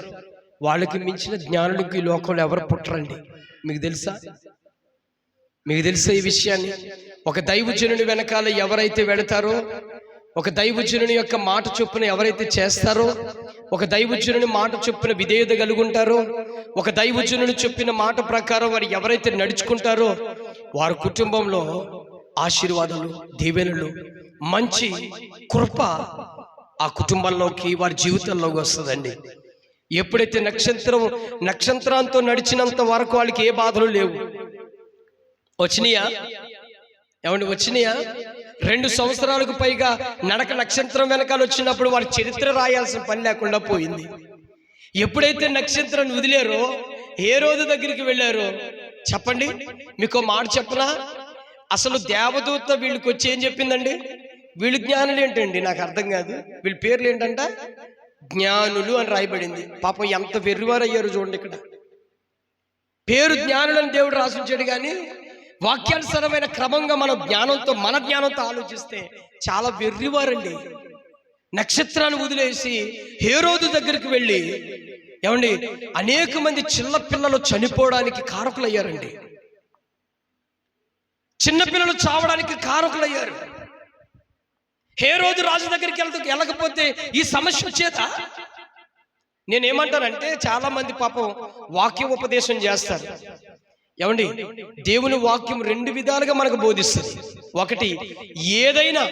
వాళ్ళకి మించిన జ్ఞానులకి ఈ లోకంలో ఎవరు పుట్టరండి. మీకు తెలుసా? మీకు తెలుసా ఈ విషయాన్ని? ఒక దైవజనుని వెనకాల ఎవరైతే వెళతారో, ఒక దైవజనుని యొక్క మాట చొప్పున ఎవరైతే చేస్తారో, ఒక దైవజనుని మాట చొప్పున విధేయత కలిగి ఉంటారో, ఒక దైవజనుని చెప్పిన మాట ప్రకారం వారు ఎవరైతే నడుచుకుంటారో వారి కుటుంబంలో ఆశీర్వాదాలు, దీవెనలు, మంచి కృప ఆ కుటుంబంలోకి, వారి జీవితంలోకి వస్తుందండి. ఎప్పుడైతే నక్షత్రంతో నడిచినంత వరకు వాళ్ళకి ఏ బాధలు లేవు. వచ్చినాయా? ఏమండి, వచ్చినాయా? 2 సంవత్సరాలకు పైగా నడక నక్షత్రం వెనకాల వచ్చినప్పుడు వారి చరిత్ర రాయాల్సిన పని లేకుండా పోయింది. ఎప్పుడైతే నక్షత్రాన్ని వదిలేరో, హేరోదు దగ్గరికి వెళ్ళారో, చెప్పండి, మీకు మాట చెప్పనా? అసలు దేవదూత వీళ్ళకి వచ్చి ఏం చెప్పిందండి? వీళ్ళు జ్ఞానులు ఏంటండి, నాకు అర్థం కాదు. వీళ్ళ పేర్లు ఏంటంట? జ్ఞానులు అని రాయబడింది. పాపం ఎంత వెర్రివారు అయ్యారు చూడండి. ఇక్కడ పేరు జ్ఞానులు అని దేవుడు రాసించాడు, కానీ వాక్యానుసారమైన క్రమంగా మన జ్ఞానంతో ఆలోచిస్తే చాలా వెర్రివారండి. నక్షత్రాన్ని వదిలేసి హేరోదు దగ్గరికి వెళ్ళి, ఏమండి, అనేక మంది చిన్న పిల్లలు చనిపోవడానికి కారకులయ్యారండి. చిన్నపిల్లలు చావడానికి కారకులయ్యారు. హేరోదు రాజు దగ్గరికి వెళ్ళకపోతే ఈ సమస్య వచ్చేదా? నేనేమంటానంటే, చాలా మంది పాపం వాక్య ఉపదేశం చేస్తారు. ఏమండి, దేవుని వాక్యం రెండు విధాలుగా మనకు బోధిస్తుంది. ఒకటి, ఏదైనా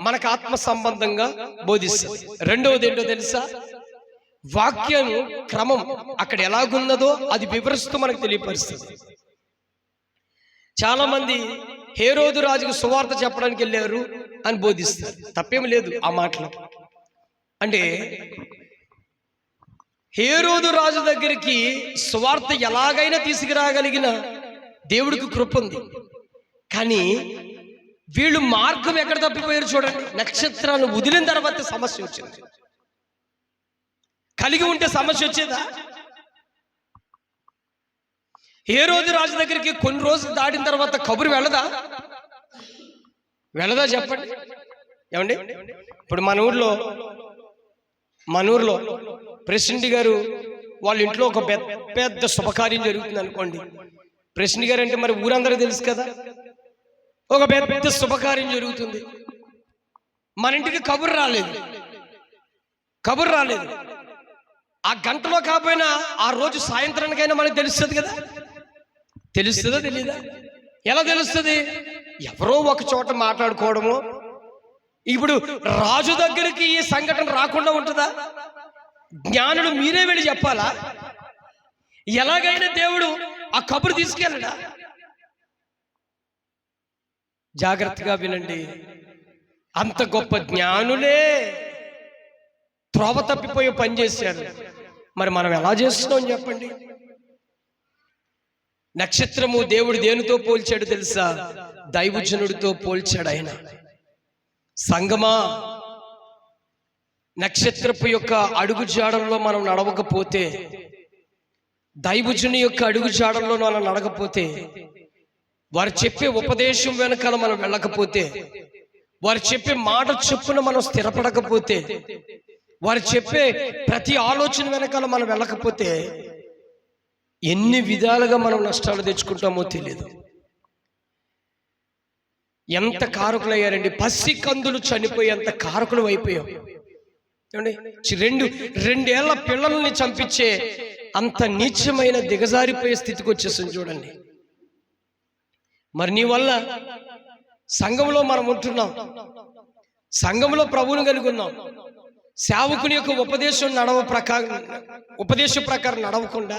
మనకు ఆత్మ సంబంధంగా బోధిస్తుంది. రెండవది ఏంటో తెలుసా? వాక్యం క్రమం అక్కడ ఎలాగున్నదో అది వివరిస్తూ మనకు తెలియపరుస్తుంది. చాలా మంది హేరోదు రాజుకు సువార్త చెప్పడానికి వెళ్ళారు అని బోధిస్తారు. తప్పేమి లేదు ఆ మాటలు. అంటే హేరోదు రాజు దగ్గరికి సువార్త ఎలాగైనా తీసుకురాగలిగిన దేవుడికి కృప ఉంది. కానీ వీళ్ళు మార్గం ఎక్కడ తప్పిపోయారు చూడండి. నక్షత్రాన్ని వదిలిన తర్వాత సమస్య వచ్చింది. కలిగి ఉంటే సమస్య వచ్చేదా? హేరోదు రాజు దగ్గరికి కొన్ని రోజులు దాటిన తర్వాత కబురు వెళ్ళదా చెప్పండి. ఏమండి, ఇప్పుడు మన ఊర్లో ప్రెసిడెంట్ గారు వాళ్ళ ఇంట్లో ఒక పెద్ద శుభకార్యం జరుగుతుంది అనుకోండి. ప్రెసిడెంట్ గారు అంటే మరి ఊరందరూ తెలుసు కదా. ఒక పెద్ద శుభకార్యం జరుగుతుంది, మన ఇంటికి కబురు రాలేదు. ఆ గంటలో కాకపోయినా ఆ రోజు సాయంత్రానికైనా మనకు తెలుస్తుంది కదా. తెలుస్తుందా తెలీదా? ఎలా తెలుస్తుంది? ఎవరో ఒక చోట మాట్లాడుకోవడము. ఇప్పుడు రాజు దగ్గరికి ఈ సంఘటన రాకుండా ఉంటుందా? జ్ఞానులు మీరే వెళ్ళి చెప్పాలా? ఎలాగైనా దేవుడు ఆ కబురు తీసుకెళ్ళడా? జాగ్రత్తగా వినండి. అంత గొప్ప జ్ఞానులే త్రోవ తప్పిపోయి పని చేశారు. మరి మనం ఎలా చేస్తున్నాం చెప్పండి. నక్షత్రము దేవుడు దేనితో పోల్చాడు తెలుసా? దైవజనుడితో పోల్చాడు ఆయన. సంగమా, నక్షత్రపు యొక్క అడుగు జాడల్లో మనం నడవకపోతే, దైవజుని యొక్క అడుగు జాడల్లో మనం నడకపోతే, వారు చెప్పే ఉపదేశం వెనకాల మనం వెళ్ళకపోతే, వారు చెప్పే మాట చొప్పున మనం స్థిరపడకపోతే, వారు చెప్పే ప్రతి ఆలోచన వెనకాల మనం వెళ్ళకపోతే ఎన్ని విధాలుగా మనం నష్టాలు తెచ్చుకుంటామో తెలియదు. ఎంత కారకులయ్యారండి. పసి కందులు చనిపోయి అంత కారకులు అయిపోయాం. రెండేళ్ల పిల్లల్ని చంపించే అంత నీచమైన దిగజారిపోయే స్థితికి వచ్చేసింది చూడండి. మరి నీ వల్ల సంఘంలో మనం ఉంటున్నాం, సంఘంలో ప్రభువుని కలిగి ఉన్నాం. సేవకుని యొక్క ఉపదేశ ప్రకారం నడవకుండా,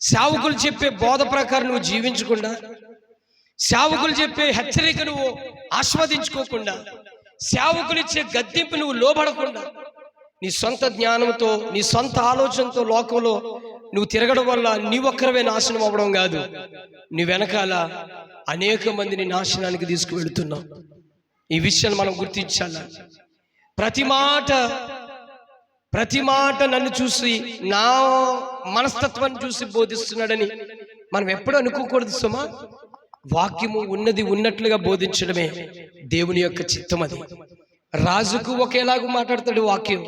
సేవకులు చెప్పే బోధ ప్రకారం నువ్వు జీవించకుండా, సేవకులు చెప్పే హెచ్చరిక నువ్వు ఆస్వాదించుకోకుండా, సేవకులు ఇచ్చే గద్దింపు నువ్వు లోబడకుండా, నీ సొంత జ్ఞానంతో నీ సొంత ఆలోచనతో లోకంలో నువ్వు తిరగడం వల్ల నీ ఒక్కరవే నాశనం అవ్వడం కాదు, నీ వెనకాల అనేక మందిని నాశనానికి తీసుకువెళుతున్నావు. ఈ విషయాన్ని మనం గుర్తించాలా. ప్రతి మాట నన్ను చూసి, నా మనస్తత్వాన్ని చూసి బోధిస్తున్నాడని మనం ఎప్పుడు అనుకోకూడదు సుమా. వాక్యము ఉన్నది ఉన్నట్లుగా బోధించడమే దేవుని యొక్క చిత్తం. అది రాజుకు ఒకేలాగా మాట్లాడతాడు వాక్యం,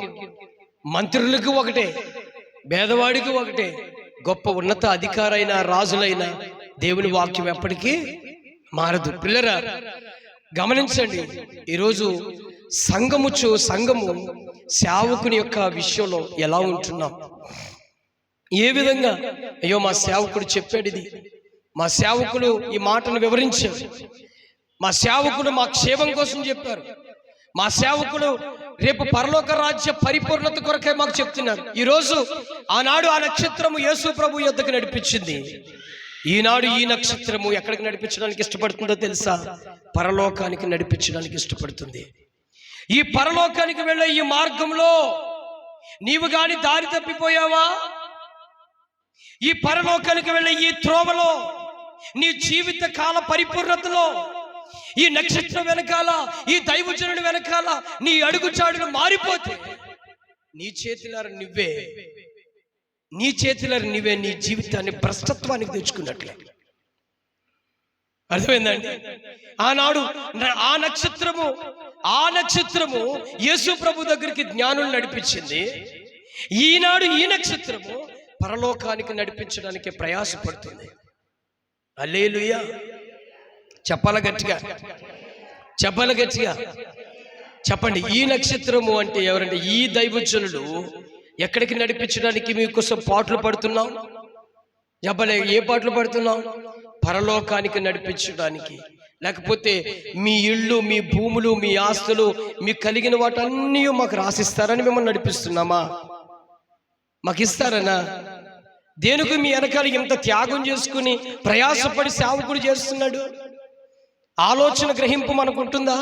మంత్రులకు ఒకటే, పేదవాడికి ఒకటే, గొప్ప ఉన్నత అధికారైన రాజులైన దేవుని వాక్యం ఎప్పటికీ మారదు. పిల్లరా గమనించండి, ఈరోజు సంఘము సేవకుని యొక్క విషయంలో ఎలా ఉంటున్నాం? ఏ విధంగా, అయ్యో మా సేవకుడు చెప్పాడు ఇది, మా సేవకులు ఈ మాటను వివరించారు, మా సేవకులు మా క్షేమం కోసం చెప్పారు, మా సేవకులు రేపు పరలోక రాజ్య పరిపూర్ణత కొరకే మాకు చెప్తున్నారు. ఈరోజు ఆనాడు ఆ నక్షత్రము యేసు ప్రభు యొద్దకు నడిపించింది. ఈనాడు ఈ నక్షత్రము ఎక్కడికి నడిపించడానికి ఇష్టపడుతుందో తెలుసా? పరలోకానికి నడిపించడానికి ఇష్టపడుతుంది. ఈ పరలోకానికి వెళ్ళే ఈ మార్గంలో నీవు గాని దారి తప్పిపోయావా? ఈ పరలోకానికి వెళ్ళే ఈ త్రోవలో, నీ జీవిత కాల పరిపూర్ణతలో, ఈ నక్షత్రం వెనకాల, ఈ దైవజనుడి వెనకాల నీ అడుగుచాడులు మారిపోతే నీ చేతులారా నువ్వే నీ జీవితాన్ని భ్రష్టత్వానికి తెచ్చుకున్నట్లే. అర్థమైందండి? ఆనాడు ఆ నక్షత్రము యేసు ప్రభు దగ్గరికి జ్ఞానులు నడిపించింది. ఈనాడు ఈ నక్షత్రము పరలోకానికి నడిపించడానికి ప్రయాసపడుతుంది. హల్లెలూయా. చెప్పాల గట్టిగా చెప్పండి. ఈ నక్షత్రము అంటే ఎవరంటే ఈ దైవజనులు ఎక్కడికి నడిపించడానికి మీకోసం పాటలు పడుతున్నాం? చెప్పలే, ఏ పాటలు పడుతున్నాం? పరలోకానికి నడిపించడానికి. లేకపోతే మీ ఇళ్ళు, మీ భూములు, మీ ఆస్తులు, మీకు కలిగిన వాటన్నీ మాకు రాసిస్తారని మిమ్మల్ని నడిపిస్తున్నామా? మాకు ఇస్తారనా? దేనికి మీ వెనకాల ఇంత త్యాగం చేసుకుని ప్రయాసపడి సేవకుడు చేస్తున్నాడు? ఆలోచన గ్రహింపు మనకు ఉంటుందా?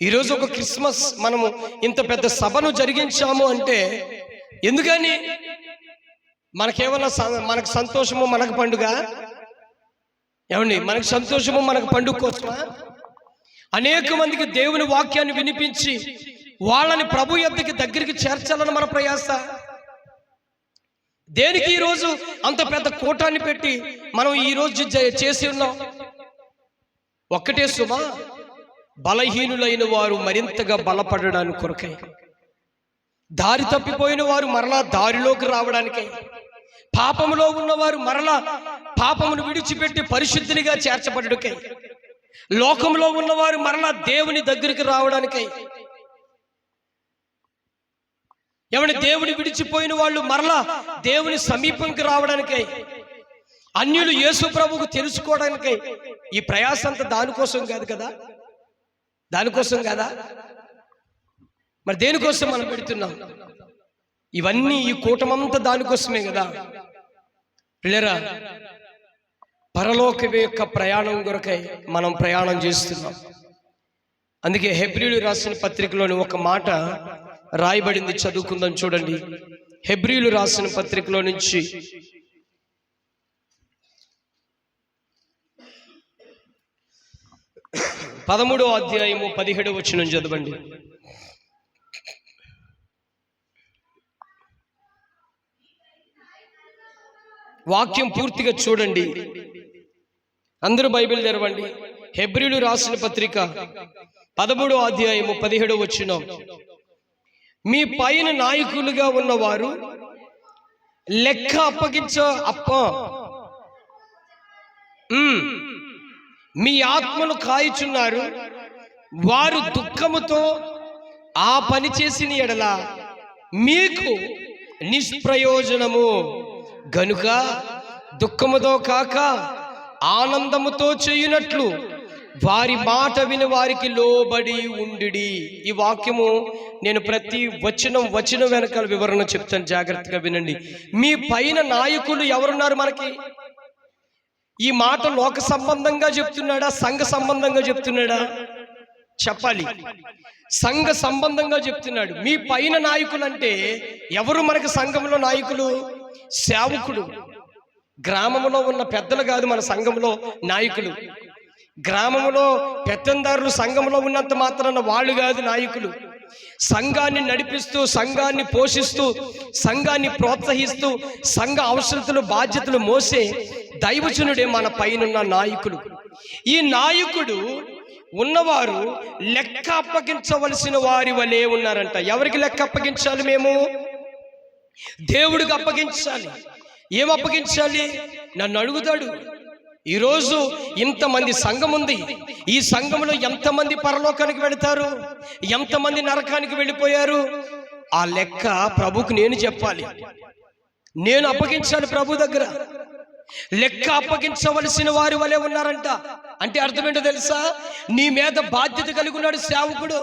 ఈరోజు ఒక క్రిస్మస్ మనము ఇంత పెద్ద సభను జరిగించాము అంటే ఎందుకని? మనకేమన్నా మనకు సంతోషము, మనకు పండుగ? ఏమండి, మనకు సంతోషము, మనకు పండుగ కోసమా? అనేక మందికి దేవుని వాక్యాన్ని వినిపించి వాళ్ళని ప్రభు యొద్దకి దగ్గరికి చేర్చాలని మన ప్రయాస. దేనికి ఈరోజు అంత పెద్ద కూటాన్ని పెట్టి మనం ఈరోజు చేసి ఉన్నాం? ఒక్కటే సుమా, బలహీనులైన వారు మరింతగా బలపడడానికి కొరకై, దారి తప్పిపోయిన వారు మరలా దారిలోకి రావడానికై, పాపములో ఉన్నవారు మరలా పాపమును విడిచిపెట్టి పరిశుద్ధినిగా చేర్చబడుటకై, లోకంలో ఉన్నవారు మరలా దేవుని దగ్గరికి రావడానికై, ఎవరి దేవుని విడిచిపోయిన వాళ్ళు మరలా దేవుని సమీపంకి రావడానికై, అన్యులు యేసు ప్రభువుకు తెలుసుకోవడానికై ఈ ప్రయాస అంతా దానికోసం కాదు కదా? దానికోసం కదా? మరి దేనికోసం మనం పెడుతున్నాం ఇవన్నీ? ఈ కూటమంతా దానికోసమే కదా పిల్లరా. పరలోక యొక్క ప్రయాణం కొరకై మనం ప్రయాణం చేస్తున్నాం. అందుకే హెబ్రీయులు రాసిన పత్రికలోని ఒక మాట రాయబడింది, చదువుకుందాం. చూడండి, హెబ్రీయులు రాసిన పత్రికలో నుంచి 13వ అధ్యాయము 17వ వచనం చదవండి. వాక్యం పూర్తిగా చూడండి. అందరూ బైబిల్ తెరవండి. హెబ్రీయులు రాసిన పత్రిక 13వ అధ్యాయము 17వ వచనం. మీ పైన నాయకులుగా ఉన్నవారు లెక్క మీ ఆత్మను కాయుచున్నారు. వారు దుఃఖముతో ఆ పని చేసిన ఎడల మీకు నిష్ప్రయోజనము గనుక దుఃఖముతో కాక ఆనందముతో చేయునట్లు వారి మాట విని వారికి లోబడి ఉండిడి. ఈ వాక్యము నేను ప్రతి వచనం వెనకాల వివరణ చెప్తాను, జాగ్రత్తగా వినండి. మీ పైన నాయకులు ఎవరున్నారు మనకి? ఈ మాట లోక సంబంధంగా చెప్తున్నాడా, సంఘ సంబంధంగా చెప్తున్నాడా? చెప్పాలి. సంఘ సంబంధంగా చెప్తున్నాడు. మీ పైన నాయకులు అంటే ఎవరు మనకి సంఘంలో నాయకులు? సేవకుడు. గ్రామంలో ఉన్న పెద్దలు కాదు మన సంఘంలో నాయకులు. గ్రామంలో పెత్తందారులు సంఘంలో ఉన్నంత మాత్రాన వాళ్ళు కాదు నాయకులు. సంఘాన్ని నడిపిస్తూ, సంఘాన్ని పోషిస్తూ, సంఘాన్ని ప్రోత్సహిస్తూ, సంఘ అవసరతలు బాధ్యతలు మోసే దైవజనుడే మన పైనున్న నాయకుడు. ఈ నాయకుడు ఉన్నవారు లెక్క అప్పగించవలసిన వారి వలె ఉన్నారంట. ఎవరికి లెక్క అప్పగించాలి? మేము దేవుడికి అప్పగించాలి. ఏం అప్పగించాలి? నన్ను అడుగుతాడు. ఈరోజు ఇంతమంది సంఘం ఉంది. ఈ సంఘంలో ఎంతమంది పరలోకానికి వెళతారు, ఎంతమంది నరకానికి వెళ్ళిపోయారు? ఆ లెక్క ప్రభుకు నేను చెప్పాలి, నేను అప్పగించాలి ప్రభు దగ్గర. లెక్క అప్పగించవలసిన వారి వలె ఉన్నారంట. అంటే అర్థం ఏంటో తెలుసా? నీ మీద బాధ్యత కలిగి ఉన్నాడు సేవకుడు,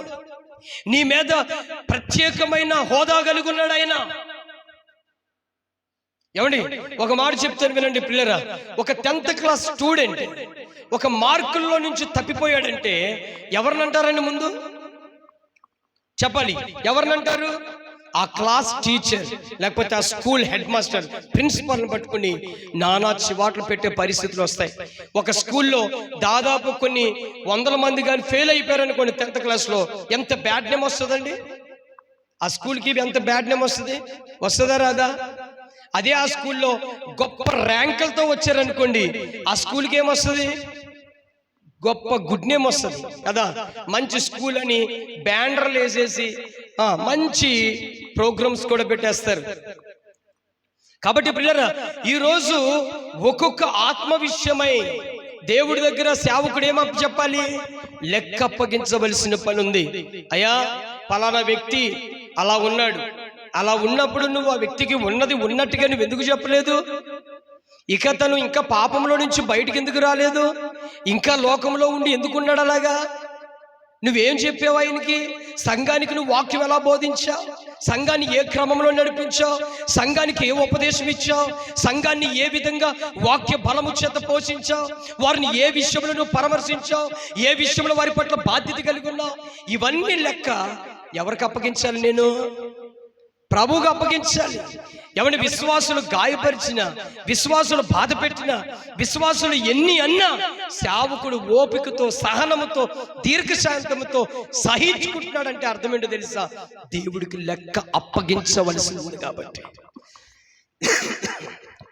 నీ మీద ప్రత్యేకమైన హోదా కలిగి ఉన్నాడు ఆయన. ఏమండి, ఒక మాట చెప్తాను వినండి పిల్లరా. ఒక 10th క్లాస్ స్టూడెంట్ ఒక మార్కుల్లో నుంచి తప్పిపోయాడంటే ఎవరినంటారండి? ముందు చెప్పాలి, ఎవరినంటారు? ఆ క్లాస్ టీచర్ లేకపోతే ఆ స్కూల్ హెడ్ మాస్టర్ ప్రిన్సిపల్ని పట్టుకుని నానా చివాట్లు పెట్టే పరిస్థితులు వస్తాయి. ఒక స్కూల్లో దాదాపు కొన్ని 100 మంది కానీ ఫెయిల్ అయిపోయారనుకోండి 10th క్లాస్లో, ఎంత బ్యాడ్ నేమ్ వస్తుందండి ఆ స్కూల్కి. ఎంత బ్యాడ్ నేమ్ వస్తుంది, వస్తుందా రాదా? అదే ఆ స్కూల్లో గొప్ప ర్యాంకులతో వచ్చారనుకోండి, ఆ స్కూల్కి ఏమొస్తుంది, గొప్ప గుడ్ నేమ్ వస్తుంది కదా. మంచి స్కూల్ అని బ్యానర్లు వేసేసి మంచి ప్రోగ్రామ్స్ కూడా పెట్టేస్తారు. కాబట్టి పిల్లరా, ఈరోజు ఒక్కొక్క ఆత్మ విషయమై దేవుడి దగ్గర సేవకుడు ఏమప్ప చెప్పాలి, లెక్క అప్పగించవలసిన పని ఉంది. అయ్యా పలానా వ్యక్తి అలా ఉన్నాడు, అలా ఉన్నప్పుడు నువ్వు ఆ వ్యక్తికి ఉన్నది ఉన్నట్టుగా నువ్వు ఎందుకు చెప్పలేదు? ఇక తను ఇంకా పాపంలో నుంచి బయటికి ఎందుకు రాలేదు? ఇంకా లోకంలో ఉండి ఎందుకున్నాడు అలాగా? నువ్వేం చెప్పావు ఆయనకి? సంఘానికి నువ్వు వాక్యం ఎలా బోధించావు? సంఘాన్ని ఏ క్రమంలో నడిపించావు? సంఘానికి ఏ ఉపదేశం ఇచ్చావు? సంఘాన్ని ఏ విధంగా వాక్య బలము చేత పోషించావు? వారిని ఏ విషయంలో నువ్వు పరామర్శించావు? ఏ విషయంలో వారి పట్ల బాధ్యత కలిగి ఉన్నావు? ఇవన్నీ లెక్క ఎవరికి అప్పగించాలి? నేను ప్రభువుకు అప్పగించాలి. ఎవరి విశ్వాసులు గాయపరిచినా, విశ్వాసులు బాధ పెట్టినా, విశ్వాసులు ఎన్ని అన్నా సేవకుడు ఓపికతో, సహనముతో, దీర్ఘశాంతముతో సహించుకుంటున్నాడంటే అర్థం ఏంటో తెలుసా? దేవుడికి లెక్క అప్పగించవలసి ఉంది. కాబట్టి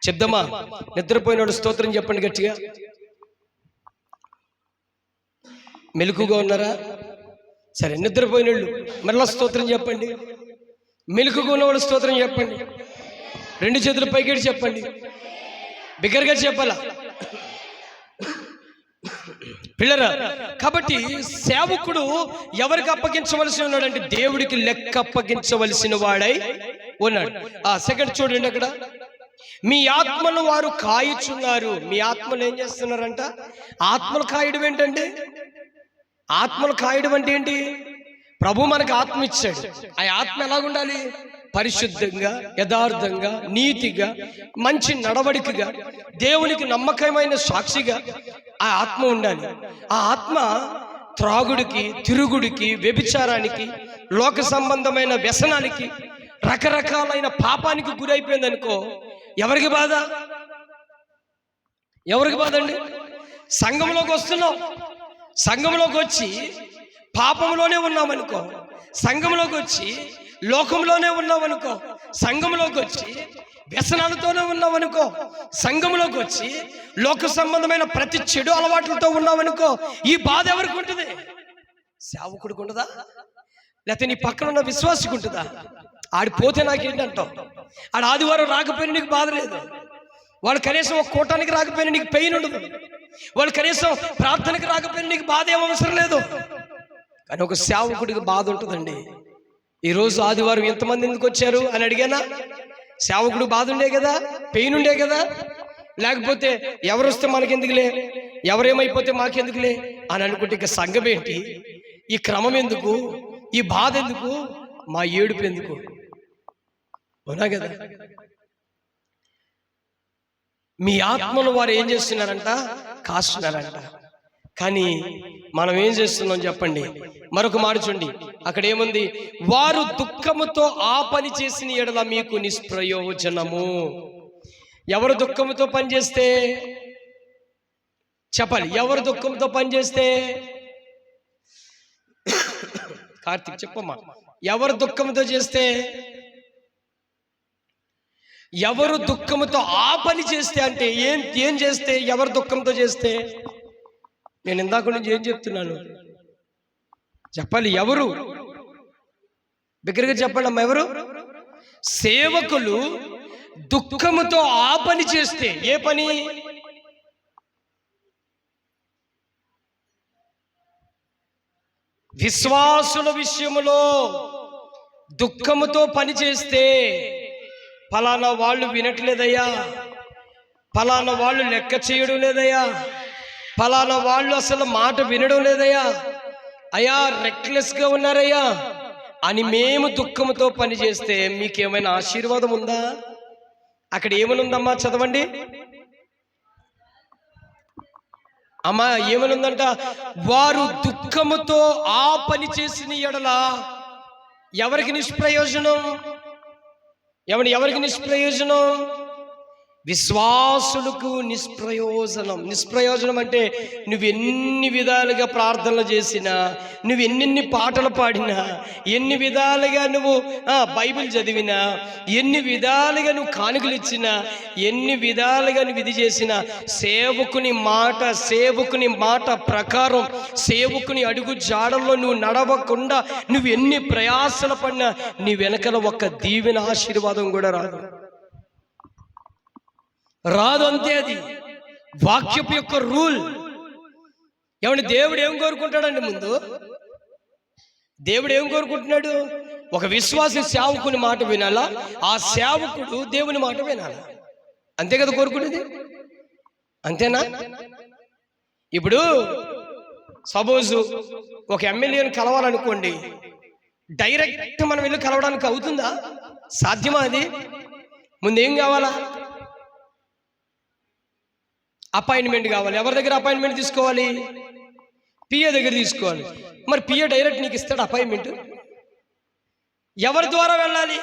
చెప్దామా? నిద్రపోయినాడు స్తోత్రం చెప్పండి గట్టిగా. మెలకుగా ఉన్నారా? సరే, నిద్రపోయినోళ్ళు మరలా స్తోత్రం చెప్పండి. మెలకుగా ఉన్నవాళ్ళు స్తోత్రం చెప్పండి. 2 చేతులు పైకెట్టి చెప్పండి, బిగ్గరగా చెప్పాలా పిల్లరా. కాబట్టి సేవకుడు ఎవరికి అప్పగించవలసి ఉన్నాడంటే దేవుడికి లెక్క అప్పగించవలసిన వాడై ఉన్నాడు. సెకండ్ చూడండి అక్కడ, మీ ఆత్మను వారు కాయుచున్నారు. మీ ఆత్మలు ఏం చేస్తున్నారంట? ఆత్మలు కాయడం ఏంటంటే, ఆత్మలు కాయడం అంటే ఏంటి? ప్రభు మనకు ఆత్మ ఇచ్చాడు. ఆ ఆత్మ ఎలాగుండాలి? పరిశుద్ధంగా, యథార్థంగా, నీతిగా, మంచి నడవడికగా, దేవునికి నమ్మకమైన సాక్షిగా ఆ ఆత్మ ఉండాలి. ఆ ఆత్మ త్రాగుడికి, తిరుగుడికి, వ్యభిచారానికి, లోక సంబంధమైన వ్యసనానికి, రకరకాలైన పాపానికి గురైపోయింది అనుకో, ఎవరికి బాధ? ఎవరికి బాధ అండి? సంఘంలోకి వస్తున్నాం, సంఘంలోకి వచ్చి పాపంలోనే ఉన్నామనుకో, సంఘంలోకి వచ్చి లోకంలోనే ఉన్నామనుకో, సంఘంలోకి వచ్చి వ్యసనాలతోనే ఉన్నామనుకో, సంఘంలోకి వచ్చి లోక సంబంధమైన ప్రతి చెడు అలవాట్లతో ఉన్నామనుకో, ఈ బాధ ఎవరికి ఉంటుంది? సేవకుడికి ఉంటుందా? లేకపోతే నీ పక్కన ఉన్న విశ్వాసికి ఉంటుందా? ఆడిపోతే నాకేంటంటావు? ఆడ ఆదివారం రాకపోయినా నీకు బాధ లేదు. వాళ్ళు కనీసం ఒక కూటానికి రాకపోయినా నీకు పెయిన్ ఉండదు. వాళ్ళు కనీసం ప్రార్థనకి రాకపోయినా నీకు బాధ ఏం అవసరం లేదు. కానీ ఒక సేవకుడికి బాధ ఉంటుందండి. ఈరోజు ఆదివారం ఎంతమంది ఎందుకు వచ్చారు అని అడిగానా? సేవకుడు బాధ ఉండే కదా, పెయిన్ ఉండే కదా. లేకపోతే ఎవరు వస్తే మనకెందుకులే, ఎవరేమైపోతే మాకెందుకులే అని అనుకుంటే ఇక సంఘం ఏంటి? ఈ క్రమం ఎందుకు? ఈ బాధ ఎందుకు? మా ఏడుపు ఎందుకు? అవునా కదా? మీ ఆత్మను వారు ఏం చేస్తున్నారంట? కాస్తున్నారంట. కానీ మనం ఏం చేస్తున్నాం చెప్పండి? మరొక మాట చూడండి, అక్కడ ఏముంది? వారు దుఃఖముతో ఆ పని చేసిన ఎడల మీకు నిష్ప్రయోజనము. ఎవరు దుఃఖముతో పనిచేస్తే చెప్పాలి? ఎవరు దుఃఖంతో పనిచేస్తే? కార్తీక్ చెప్పమ్మా, ఎవరు దుఃఖంతో చేస్తే? ఎవరు దుఃఖంతో ఆ పని చేస్తే అంటే ఏం చేస్తే? ఎవరు దుఃఖంతో చేస్తే? నేను ఇందాక నుంచి ఏం చెప్తున్నాను చెప్పాలి? ఎవరు? బిగ్గరగా చెప్పండి అమ్మా. ఎవరు? సేవకులు దుఃఖముతో ఆ పని చేస్తే. ఏ పని? విశ్వాసుల విషయములో దుఃఖముతో పని చేస్తే, ఫలానా వాళ్ళు వినట్లేదయ్యా, ఫలానా వాళ్ళు లెక్క చేయడం లేదయ్యా, ఫలానా వాళ్ళు అసలు మాట వినడం లేదయ్యా, అయ్యా రెక్లెస్గా ఉన్నారయ్యా అని మేము దుఃఖంతో పనిచేస్తే మీకేమైనా ఆశీర్వాదం ఉందా? అక్కడ ఏమనుందమ్మా? చదవండి అమ్మా. ఏమనుందంట? వారు దుఃఖముతో ఆ పని చేసిన ఎడల ఎవరికి నిష్ప్రయోజనం? ఎవరికి నిష్ప్రయోజనం? విశ్వాసులకు నిష్ప్రయోజనం. నిష్ప్రయోజనం అంటే నువ్వు ఎన్ని విధాలుగా ప్రార్థనలు చేసినా, నువ్వు ఎన్నెన్ని పాటలు పాడినా, ఎన్ని విధాలుగా నువ్వు బైబిల్ చదివినా, ఎన్ని విధాలుగా నువ్వు కానుకలు ఇచ్చినా, ఎన్ని విధాలుగా నువ్వు ఇది చేసినా, సేవకుని మాట ప్రకారం, సేవకుని అడుగు జాడల్లో నువ్వు నడవకుండా నువ్వు ఎన్ని ప్రయాసలు పడినా నీ వెనకల ఒక్క దీవెన ఆశీర్వాదం కూడా రాదు. అంతే. అది వాక్యపు యొక్క రూల్. దేవుడు ఏం కోరుకుంటాడండి? ముందు దేవుడు ఏం కోరుకుంటున్నాడు? ఒక విశ్వాసి సేవకుని మాట వినాలా, ఆ సేవకుడు దేవుని మాట వినాలా. అంతే కదా కోరుకునేది? అంతేనా? ఇప్పుడు సపోజ్ ఒక ఎమ్మెల్యేని కలవాలనుకోండి, డైరెక్ట్ మనం వెళ్ళి కలవడానికి అవుతుందా? సాధ్యమా? అది ముందేం కావాలా? అపాయింట్మెంట్ కావాలి. ఎవరి దగ్గర అపాయింట్మెంట్ తీసుకోవాలి? పిఏ దగ్గర తీసుకోవాలి. మరి పిఏ డైరెక్ట్ నీకు ఇస్తాడు అపాయింట్మెంట్? ఎవరి ద్వారా వెళ్ళాలి?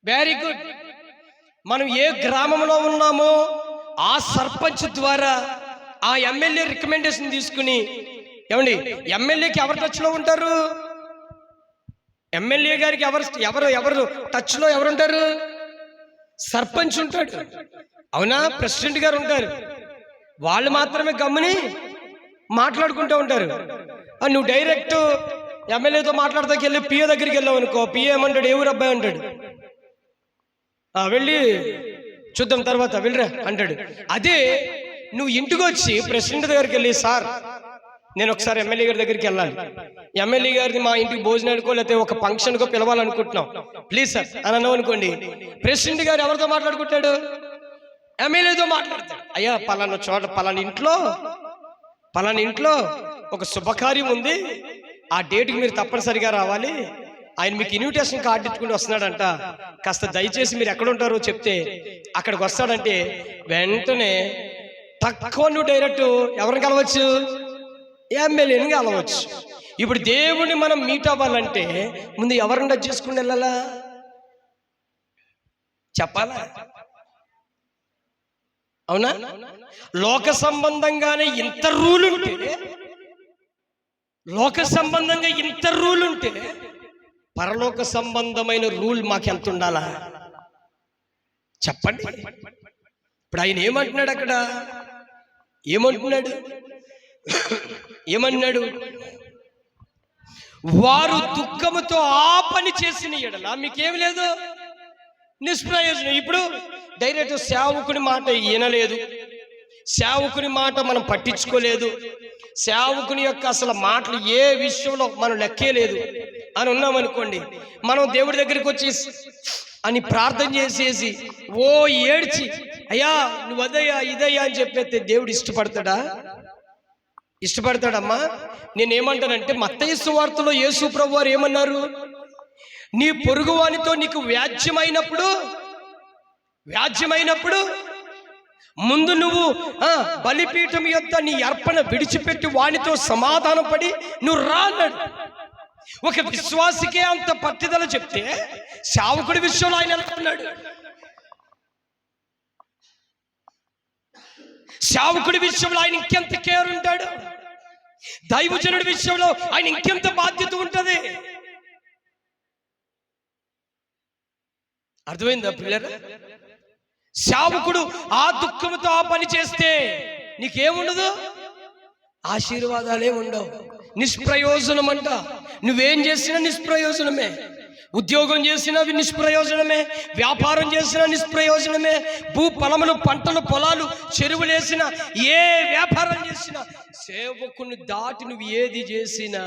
Very good. మనం ఏ గ్రామంలో ఉన్నామో ఆ సర్పంచ్ ద్వారా ఆ ఎమ్మెల్యే రికమెండేషన్ తీసుకుని, ఎమ్మెల్యేకి ఎవరు టచ్లో ఉంటారు? ఎమ్మెల్యే గారికి ఎవరు టచ్లో ఎవరుంటారు? సర్పంచ్ ఉంటాడు, అవునా? ప్రెసిడెంట్ గారు ఉంటారు. వాళ్ళు మాత్రమే గమ్ముని మాట్లాడుకుంటూ ఉంటారు. నువ్వు డైరెక్ట్ ఎమ్మెల్యేతో మాట్లాడతాకి వెళ్ళి పిఏ దగ్గరికి వెళ్ళావు అనుకో, పిఏ ఏమంటాడు? ఏ ఊరు అబ్బాయి అంటాడు. వెళ్ళి చూద్దాం తర్వాత వెళ్ళరా అంటాడు. అదే నువ్వు ఇంటికి వచ్చి ప్రెసిడెంట్ దగ్గరికి వెళ్ళి, సార్ నేను ఒకసారి ఎమ్మెల్యే గారి దగ్గరికి వెళ్ళాలి, ఎమ్మెల్యే గారిని మా ఇంటికి భోజనానికో లేకపోతే ఒక ఫంక్షన్కో పిలవాలనుకుంటున్నాం, ప్లీజ్ సార్ అని అన్నావు అనుకోండి, ప్రెసిడెంట్ గారు ఎవరితో మాట్లాడుకుంటాడు? ఎమ్మెల్యేతో మాట్లాడతాడు. అయ్యా పలానా చోట పలానా ఇంట్లో ఒక శుభకార్యం ఉంది, ఆ డేట్కి మీరు తప్పనిసరిగా రావాలి, ఆయన మీకు ఇన్విటేషన్ కార్డు ఇచ్చుకుంటూ వస్తున్నాడంట, కాస్త దయచేసి మీరు ఎక్కడ ఉంటారో చెప్తే అక్కడికి వస్తాడంటే వెంటనే తక్కువ నువ్వు డైరెక్ట్ ఎవరిని కలవచ్చు? ఎమ్మెల్యేని కలవచ్చు. ఇప్పుడు దేవుని మనం మీట్ అవ్వాలంటే ముందు ఎవరిని టచ్ చేసుకుని వెళ్ళాలా? చెప్పాలా? అవునా? లోక సంబంధంగానే ఇంత రూల్ ఉంటే పరలోక సంబంధమైన రూల్ మాకెంత ఉండాలా? చెప్పండి. ఇప్పుడు ఆయన ఏమంటున్నాడు? అక్కడ ఏమన్నాడు? వారు దుఃఖముతో ఆ పని చేసిన ఎడల మీకేమి లేదు, నిష్ప్రయోజనం. ఇప్పుడు డైరెక్ట్ సేవకుని మాట వినలేదు, సేవకుని మాట మనం పట్టించుకోలేదు, సేవకుని యొక్క అసలు మాటలు ఏ విషయంలో మనం లెక్కేలేదు అని ఉన్నామనుకోండి, మనం దేవుడి దగ్గరికి వచ్చి అని ప్రార్థన చేసేసి ఏడ్చి అయ్యా నువ్వు అదయ్యా ఇదయ్యా అని చెప్పేస్తే దేవుడు ఇష్టపడతాడమ్మా? నేనేమంటానంటే మత్తయి సువార్తలో యేసు ప్రభు వారు ఏమన్నారు? నీ పొరుగువానితో నీకు వ్యాజ్యమైనప్పుడు ముందు నువ్వు బలిపీఠం యొక్క నీ అర్పణ విడిచిపెట్టి వానితో సమాధానం పడి నువ్వు రా అన్నాడు. ఒక విశ్వాసికే అంత పట్టుదల చెప్తే సేవకుడి విషయంలో ఆయన ఎలా ఉన్నాడు? సేవకుడి విషయంలో ఆయన ఇంకెంత కేర్ ఉంటాడు? దైవజనుడి విషయంలో ఆయన ఇంకెంత బాధ్యత ఉంటుంది? అర్థమైందా పిల్లలు? సేవకుడు ఆ దుఃఖంతో ఆ పని చేస్తే నీకేముండదు? ఆశీర్వాదాలే ఉండవు, నిష్ప్రయోజనం అంట. నువ్వేం చేసినా నిష్ప్రయోజనమే, ఉద్యోగం చేసినా నిష్ప్రయోజనమే, వ్యాపారం చేసినా నిష్ప్రయోజనమే, భూఫలములు పంటలు పొలాలు చెరువులేసిన ఏ వ్యాపారం చేసినా సేవకుని దాటి నువ్వు ఏది చేసినా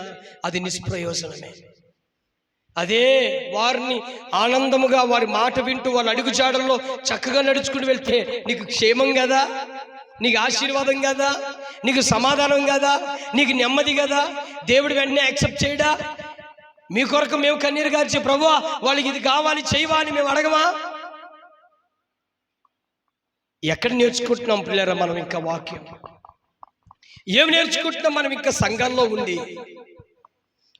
అది నిష్ప్రయోజనమే. అదే వారిని ఆనందముగా వారి మాట వింటూ వాళ్ళ అడుగుజాడల్లో చక్కగా నడుచుకుని వెళ్తే నీకు క్షేమం కదా, నీకు ఆశీర్వాదం కదా, నీకు సమాధానం కదా, నీకు నెమ్మది కదా. దేవుడు వెంటనే యాక్సెప్ట్ చేయడా? మీ కొరకు మేము కన్నీరు గార్చి ప్రభువా వాళ్ళకి ఇది కావాలి చేయవాలి మేము అడగమా? ఎక్కడ నేర్చుకుంటున్నాం పిల్లరా మనం ఇంకా వాక్యం? ఏం నేర్చుకుంటున్నాం మనం ఇంకా సంఘాల్లో ఉండి?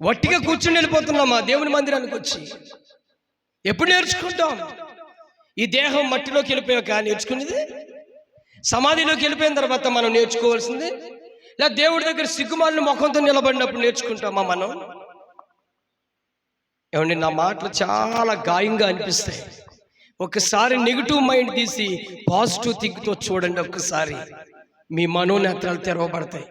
వట్టిగా కూర్చుని వెళ్ళిపోతున్నామా దేవుని మందిరానికి వచ్చి? ఎప్పుడు నేర్చుకుంటాం? ఈ దేహం మట్టిలోకి వెళ్ళిపోయాక నేర్చుకునేది? సమాధిలోకి వెళ్ళిపోయిన తర్వాత మనం నేర్చుకోవాల్సింది? లేదా దేవుడి దగ్గర సిగ్గుమాలిన ముఖంతో నిలబడినప్పుడు నేర్చుకుంటామా మనం? ఏమండి, నా మాటలు చాలా గాయంగా అనిపిస్తాయి. ఒకసారి నెగిటివ్ మైండ్ తీసి పాజిటివ్ థింక్తో చూడండి. ఒక్కసారి మీ మనోనేత్రాలు తెరవబడతాయి.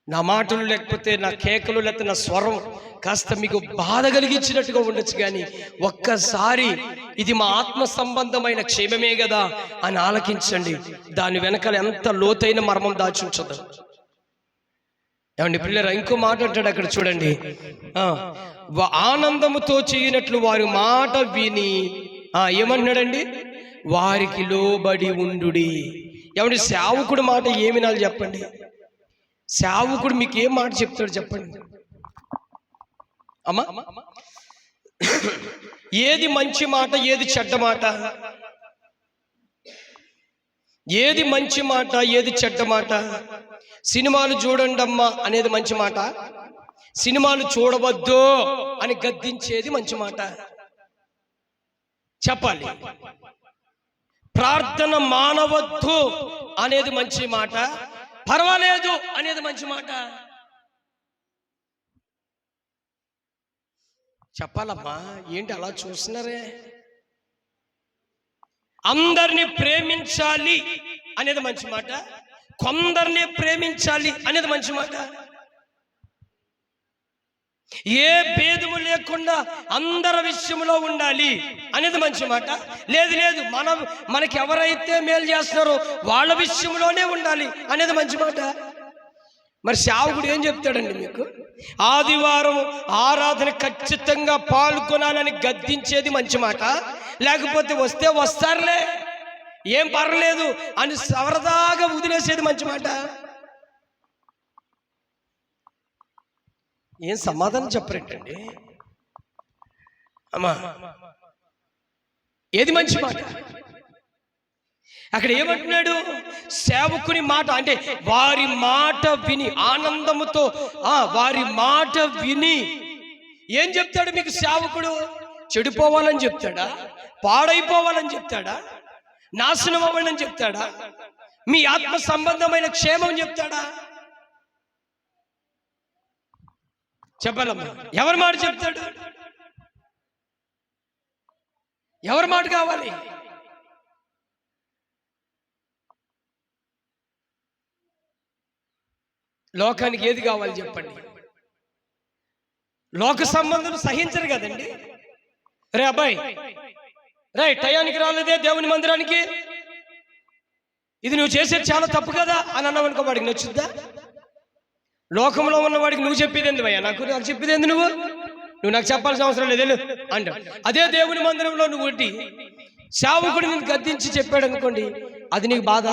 నా మాటలు లేకపోతే నా కేకలు లేకపోతే నా స్వరం కాస్త మీకు బాధ కలిగించినట్టుగా ఉండొచ్చు, కానీ ఒక్కసారి ఇది మా ఆత్మ సంబంధమైన క్షేమమే కదా అని ఆలకించండి. దాని వెనకాల ఎంత లోతైన మర్మం దాచి ఉంచదు. ఏమండి పిల్లరా, ఇంకో మాట అంటాడు అక్కడ చూడండి. ఆనందముతో చేయనట్లు వారి మాట విని ఏమన్నాడండి? వారికి లోబడి ఉండుడి. ఏమండి, సేవకుడు మాట ఏమి వినాలి చెప్పండి? సేవకుడు మీకు ఏం మాట చెప్తాడు చెప్పండి అమ్మా? ఏది మంచి మాట, ఏది చెడ్డ మాట? ఏది మంచి మాట, ఏది చెడ్డ మాట? సినిమాలు చూడండి అమ్మా అనేది మంచి మాట, సినిమాలు చూడవద్దు అని గద్దించేది మంచి మాట చెప్పాలి. ప్రార్థన మానవద్దు అనేది మంచి మాట, పర్వాలేదు అనేది మంచి మాట చెప్పాలమ్మా. ఏంటి అలా చూస్తున్నారే? అందరినీ ప్రేమించాలి అనేది మంచి మాట, కొందరిని ప్రేమించాలి అనేది మంచి మాట. ఏ భేదము లేకుండా అందరి విషయంలో ఉండాలి అనేది మంచి మాట. లేదు లేదు, మనకి ఎవరైతే మేలు చేస్తున్నారో వాళ్ళ విషయంలోనే ఉండాలి అనేది మంచి మాట. మరి సేవకుడు ఏం చెప్తాడండి మీకు? ఆదివారం ఆరాధన ఖచ్చితంగా పాల్గొనాలని గద్దించేది మంచి మాట, లేకపోతే వస్తే వస్తారులే ఏం పర్లేదు అని సరదాగా వదిలేసేది మంచి మాట? ఏం సమాధానం చెప్పరేంటండి అమ్మా? ఏది మంచి మాట? అక్కడ ఏమంటున్నాడు? సేవకుని మాట అంటే వారి మాట విని, ఆనందముతో వారి మాట విని. ఏం చెప్తాడు మీకు సేవకుడు? చెడిపోవాలని చెప్తాడా? పాడైపోవాలని చెప్తాడా? నాశనం అవ్వాలని చెప్తాడా? మీ ఆత్మ సంబంధమైన క్షేమం చెప్తాడా? చెప్పాలమ్మా, ఎవరి మాట చెప్తాడు? ఎవరి మాట కావాలి? లోకానికి ఏది కావాలి చెప్పండి? లోక సంబంధం సహించరు కదండి. రే అబ్బాయి, రే టయానికి రాలేదే దేవుని మందిరానికి, ఇది నువ్వు చేసేది చాలా తప్పు కదా అని అన్నావనుకో, వాడికి నచ్చుద్దా? లోకంలో ఉన్నవాడికి నువ్వు చెప్పేది ఎందుకు అయ్యా? నాకు చెప్పేది ఎందుకు? నువ్వు నాకు చెప్పాల్సిన అవసరం లేదు అంట. అదే దేవుని మందిరంలో నువ్వు ఉండి సేవకుడు నేను గద్దించి చెప్పాడు అనుకోండి, అది నీకు బాధ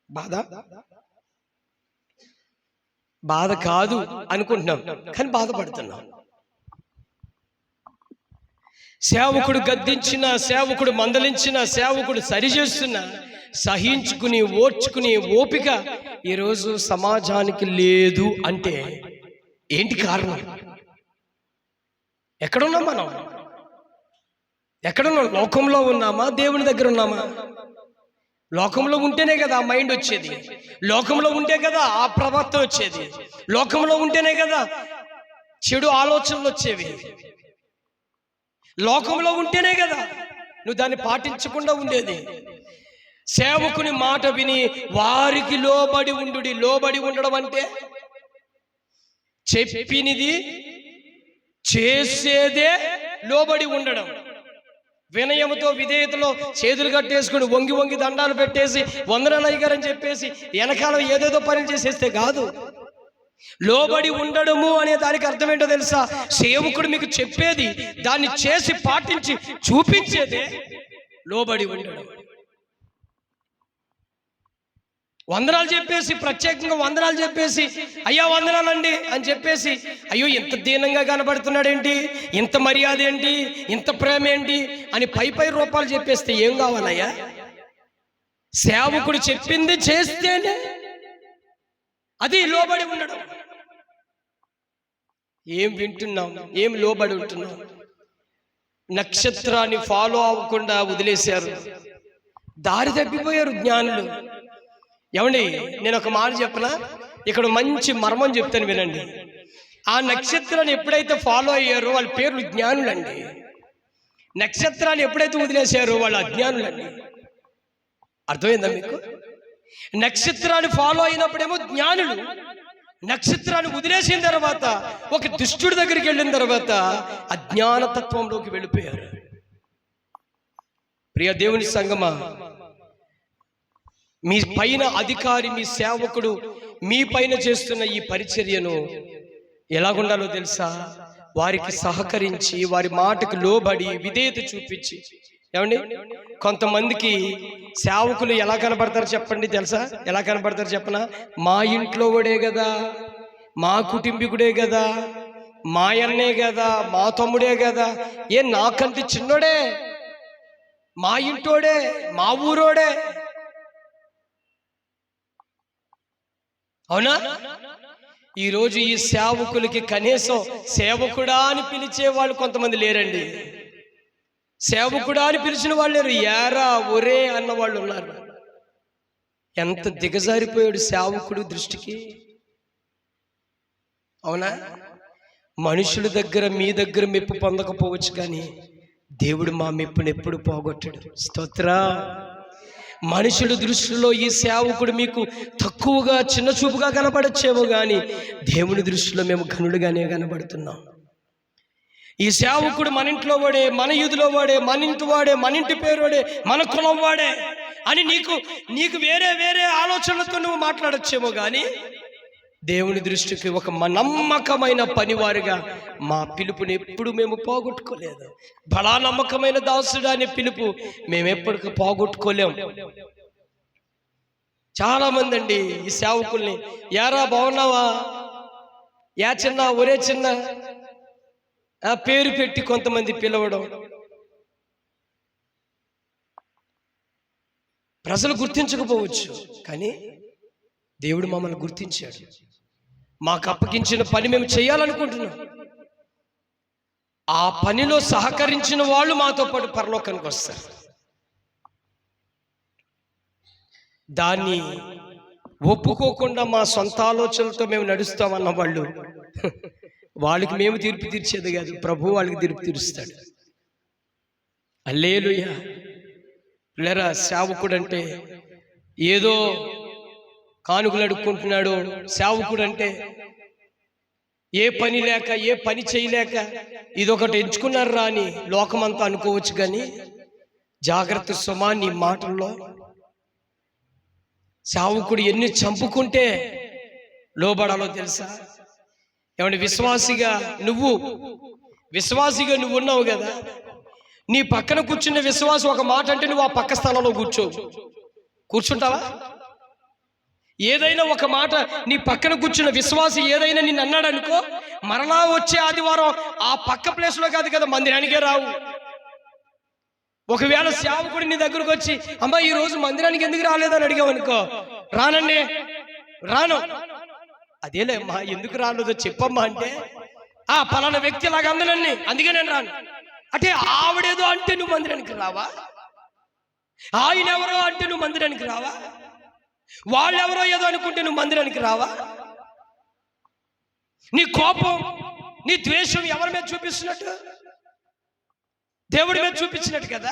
బాధ బాధ కాదు అనుకుంటున్నాం, కానీ బాధపడుతున్నాం. సేవకుడు గద్దించిన, సేవకుడు మందలించిన, సేవకుడు సరిచేస్తున్న, సహించుకుని ఓర్చుకుని ఓపిక ఈరోజు సమాజానికి లేదు అంటే ఏంటి కారణం? ఎక్కడున్నాం మనం? ఎక్కడున్నాం? లోకంలో ఉన్నామా, దేవుని దగ్గర ఉన్నామా? లోకంలో ఉంటేనే కదా ఆ మైండ్ వచ్చేది, లోకంలో ఉంటే కదా ఆ ప్రవర్తన వచ్చేది, లోకంలో ఉంటేనే కదా చెడు ఆలోచనలు వచ్చేవి, లోకంలో ఉంటేనే కదా నువ్వు దాన్ని పాటించకుండా ఉండేది. సేవకుని మాట విని వారికి లోబడి ఉండుడి. లోబడి ఉండడం అంటే చెప్పినది చేసేదే లోబడి ఉండడం. వినయముతో విధేయతలో చేతులు కట్టేసుకుని వంగి వంగి దండాలు పెట్టేసి వందనాలు అయ్యగారని చెప్పేసి వెనకాల ఏదేదో పనులు చేసేస్తే కాదు. లోబడి ఉండడము అనే దానికి అర్థం ఏంటో తెలుసా? సేవకుడు మీకు చెప్పేది దాన్ని చేసి పాటించి చూపించేదే లోబడి ఉండడం. వందనాలు చెప్పేసి, ప్రత్యేకంగా వందనాలు చెప్పేసి, అయ్యా వందనాలండి అని చెప్పేసి, అయ్యో ఇంత దీనంగా కనబడుతున్నాడేంటి, ఇంత మర్యాద ఏంటి, ఇంత ప్రేమ ఏంటి అని పై పై రూపాలు చెప్పేస్తే ఏం కావాలయ్యా? సేవకుడు చెప్పింది చేస్తేనే అది లోబడి ఉండడం. ఏం వింటున్నాం, ఏం లోబడి ఉంటున్నాం? నక్షత్రాన్ని ఫాలో అవ్వకుండా వదిలేశారు, దారి తప్పిపోయారు జ్ఞానులు. ఏమండి, నేను ఒక మాట చెప్పనా? ఇక్కడ మంచి మర్మం చెప్తాను, వినండి. ఆ నక్షత్రాన్ని ఎప్పుడైతే ఫాలో అయ్యారో వాళ్ళ పేర్లు జ్ఞానులండి. నక్షత్రాన్ని ఎప్పుడైతే వదిలేశారో వాళ్ళు అజ్ఞానులండి. అర్థమైందా మీకు? నక్షత్రాన్ని ఫాలో అయినప్పుడేమో జ్ఞానులు, నక్షత్రాన్ని వదిలేసిన తర్వాత ఒక దుష్టుడి దగ్గరికి వెళ్ళిన తర్వాత అజ్ఞానతత్వంలోకి వెళ్ళిపోయారు. ప్రియ దేవుని సంగమా, మీ పైన అధికారి, మీ సేవకుడు మీ పైన చేస్తున్న ఈ పరిచర్యను ఎలాగుండాలో తెలుసా? వారికి సహకరించి, వారి మాటకు లోబడి, విధేయత చూపించి. ఏమండి, కొంతమందికి సేవకులు ఎలా కనబడతారు చెప్పండి, తెలుసా? ఎలా కనబడతారు చెప్పనా? మా ఇంట్లో వాడే కదా, మా కుటుంబీకుడే కదా, మా అన్నే కదా, మా తమ్ముడే కదా, నాకంటే చిన్నోడే, మా ఇంటోడే, మా ఊరోడే. అవునా? ఈరోజు ఈ సేవకులకి కనీసం సేవకుడా అని పిలిచే వాళ్ళు కొంతమంది లేరండి. సేవకుడా అని పిలిచిన వాళ్ళు లేరు, యారా ఒరే అన్న వాళ్ళు ఉన్నారు. ఎంత దిగజారిపోయాడు సేవకుడు దృష్టికి. అవునా? మనుషుల దగ్గర, మీ దగ్గర మెప్పు పొందకపోవచ్చు, కానీ దేవుడు మా మెప్పును ఎప్పుడు పోగొట్టాడు. స్తోత్రం. మనుషుల దృష్టిలో ఈ సేవకుడు మీకు తక్కువగా, చిన్న చూపుగా కనబడచ్చేమో, కానీ దేవుని దృష్టిలో మేము ఘనుడుగానే కనబడుతున్నాం. ఈ సేవకుడు మన ఇంట్లో వాడే, మన యూదులో వాడే, మన ఇంటి వాడే, మన ఇంటి పేరు వాడే, మన కులం వాడే అని నీకు వేరే వేరే ఆలోచనలతో నువ్వు మాట్లాడచ్చేమో, కానీ దేవుని దృష్టికి ఒక నమ్మకమైన పనివారిగా మా పిలుపుని ఎప్పుడు మేము పోగొట్టుకోలేదు. బలా నమ్మకమైన దాసుడు అనే పిలుపు మేము ఎప్పటికీ పోగొట్టుకోలేం. చాలా మంది అండి ఈ సేవకుల్ని, యారా బాగున్నావా, యా చిన్న, ఒరే చిన్న పేరు పెట్టి కొంతమంది పిలవడం. ప్రజలు గుర్తించకపోవచ్చు, కానీ దేవుడు మమ్మల్ని గుర్తించాడు. మాకు అప్పగించిన పని మేము చేయాలనుకుంటున్నాం. ఆ పనిలో సహకరించిన వాళ్ళు మాతో పాటు పరలోకానికి వస్తారు. దాన్ని ఒప్పుకోకుండా మా సొంత ఆలోచనలతో మేము నడుస్తామన్న వాళ్ళు, వాళ్ళకి మేము తీర్పు తీర్చేది కాదు, ప్రభు వాళ్ళకి తీర్పు తీరుస్తాడు. హల్లెలూయా. లేరా, సేవకుడు అంటే ఏదో కానుకలు అడుక్కుంటున్నాడు. సేవకుడు అంటే ఏ పని లేక, ఏ పని చేయలేక ఇదొకటి ఎంచుకున్నారు రా అని లోకమంతా అనుకోవచ్చు, కానీ జాగ్రత్త సుమా నీ మాటల్లో. సేవకుడు ఎన్ని చంపుకుంటే లోబడాలో తెలుసా? ఏమంటే విశ్వాసిగా నువ్వు ఉన్నావు కదా, నీ పక్కన కూర్చున్న విశ్వాసి ఒక మాట అంటే నువ్వు ఆ పక్క స్థలంలో కూర్చుంటావా? ఏదైనా ఒక మాట నీ పక్కన కూర్చున్న విశ్వాసి ఏదైనా నిన్ను అన్నాడు అనుకో, మరలా వచ్చే ఆదివారం ఆ పక్క ప్లేస్లో కాదు కదా, మందిరానికే రావు. ఒకవేళ సేవకుడు నీ దగ్గరకు వచ్చి, అమ్మా ఈ రోజు మందిరానికి ఎందుకు రాలేదని అడిగావు అనుకో, రానండి, రాను. అదేలే అమ్మా, ఎందుకు రాలేదో చెప్పమ్మా అంటే, పలానా వ్యక్తి ఇలాగ అందనండి, అందుకే నేను రాను అంటే, ఆవిడేదో అంటే నువ్వు మందిరానికి రావా? ఆయన ఎవరో అంటే నువ్వు మందిరానికి రావా? వాళ్ళెవరో ఏదో అనుకుంటే నువ్వు మందిరానికి రావా? నీ కోపం, నీ ద్వేషం ఎవరి మీద చూపిస్తున్నట్టు? దేవుడి మీద చూపించినట్టు కదా,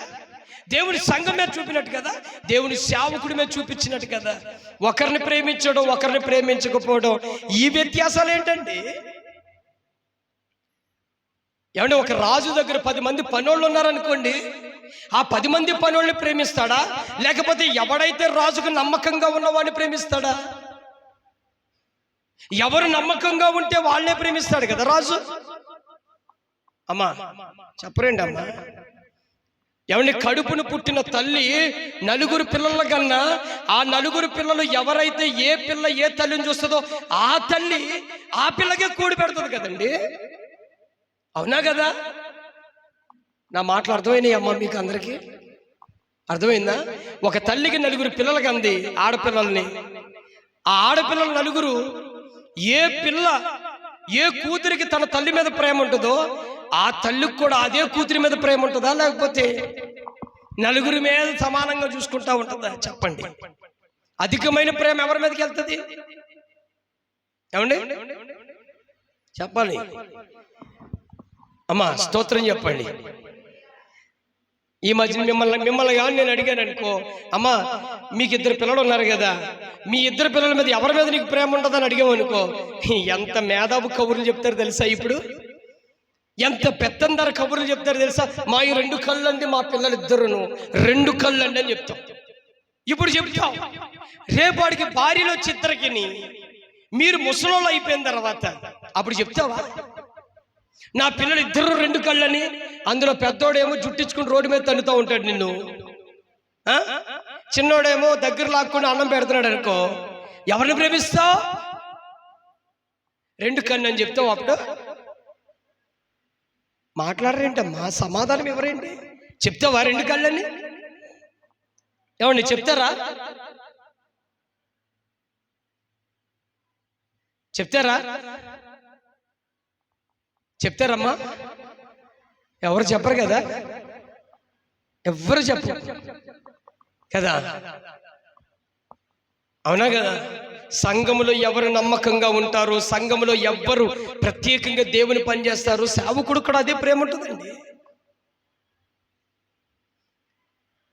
దేవుని సంఘం మీద చూపినట్టు కదా, దేవుని సేవకుడి మీద చూపించినట్టు కదా. ఒకరిని ప్రేమించడం, ఒకరిని ప్రేమించకపోవడం, ఈ వ్యత్యాసాలు ఏంటండి? ఏమంటే ఒక రాజు దగ్గర 10 మంది పనోళ్ళు ఉన్నారనుకోండి, ఆ 10 మంది పనోళ్ళని ప్రేమిస్తాడా, లేకపోతే ఎవడైతే రాజుకు నమ్మకంగా ఉన్నవాడిని ప్రేమిస్తాడా? ఎవరు నమ్మకంగా ఉంటే వాళ్ళనే ప్రేమిస్తాడు కదా రాజు. అమ్మా చెప్పరేండి అమ్మా? ఏమంటే కడుపును పుట్టిన తల్లి 4 పిల్లల కన్నా, ఆ 4 పిల్లలు ఎవరైతే ఏ పిల్ల ఏ తల్లిని చూస్తుందో ఆ తల్లి ఆ పిల్లకే కూడి పెడుతుంది కదండి. అవునా కదా? నా మాటలు అర్థమైనాయి అమ్మ మీకు అందరికీ? అర్థమైందా? ఒక తల్లికి 4 పిల్లలకి అంది, ఆడపిల్లల్ని. ఆ ఆడపిల్లలు నలుగురు, ఏ కూతురికి తన తల్లి మీద ప్రేమ ఉంటుందో ఆ తల్లికి కూడా అదే కూతురి మీద ప్రేమ ఉంటుందా, లేకపోతే నలుగురి మీద సమానంగా చూసుకుంటా ఉంటుందా? చెప్పండి. అధికమైన ప్రేమ ఎవరి మీదకి వెళ్తుంది? ఏమండి చెప్పాలి అమ్మా, స్తోత్రం చెప్పండి. ఈ మధ్య మిమ్మల్ని కానీ నేను అడిగాను అనుకో, అమ్మా మీకు 2 పిల్లలు ఉన్నారు కదా, మీ 2 పిల్లల మీద ఎవరి మీద నీకు ప్రేమ ఉంటుందని అడిగాము అనుకో, ఎంత మేధావు కబుర్లు చెప్తారు తెలుసా? ఇప్పుడు ఎంత పెత్తందర కబుర్లు చెప్తారు తెలుసా? మా ఈ 2 కళ్ళు అండి, మా పిల్లలు 2 2 కళ్ళు అండి అని చెప్తాం. ఇప్పుడు చెప్తాం, రేపాడికి భార్యలు వచ్చి 2కి మీరు ముసలోళ్ళు అయిపోయిన తర్వాత అప్పుడు చెప్తావా? నా పిల్లలు 2 కళ్ళని, అందులో పెద్దోడేమో జుట్టించుకుని రోడ్డు మీద తన్నుతూ ఉంటాడు నిన్ను, చిన్నోడేమో దగ్గర లాక్కుని అన్నం పెడుతున్నాడు అనుకో, ఎవరిని ప్రేమిస్తావు? 2 కళ్ళు అని చెప్తావు. అప్పుడు మాట్లాడరేంటమ్మా, సమాధానం ఎవరేంటి? చెప్తావా 2 కళ్ళని? ఏమండి చెప్తారా? చెప్తారమ్మా? ఎవరు చెప్పరు కదా, ఎవ్వరు చెప్పరు కదా, అవునా కదా? సంఘములో ఎవరు నమ్మకంగా ఉంటారు, సంఘములో ఎవ్వరు ప్రత్యేకంగా దేవుని పనిచేస్తారు, సేవకుడు కూడా అదే ప్రేమ ఉంటుందండి.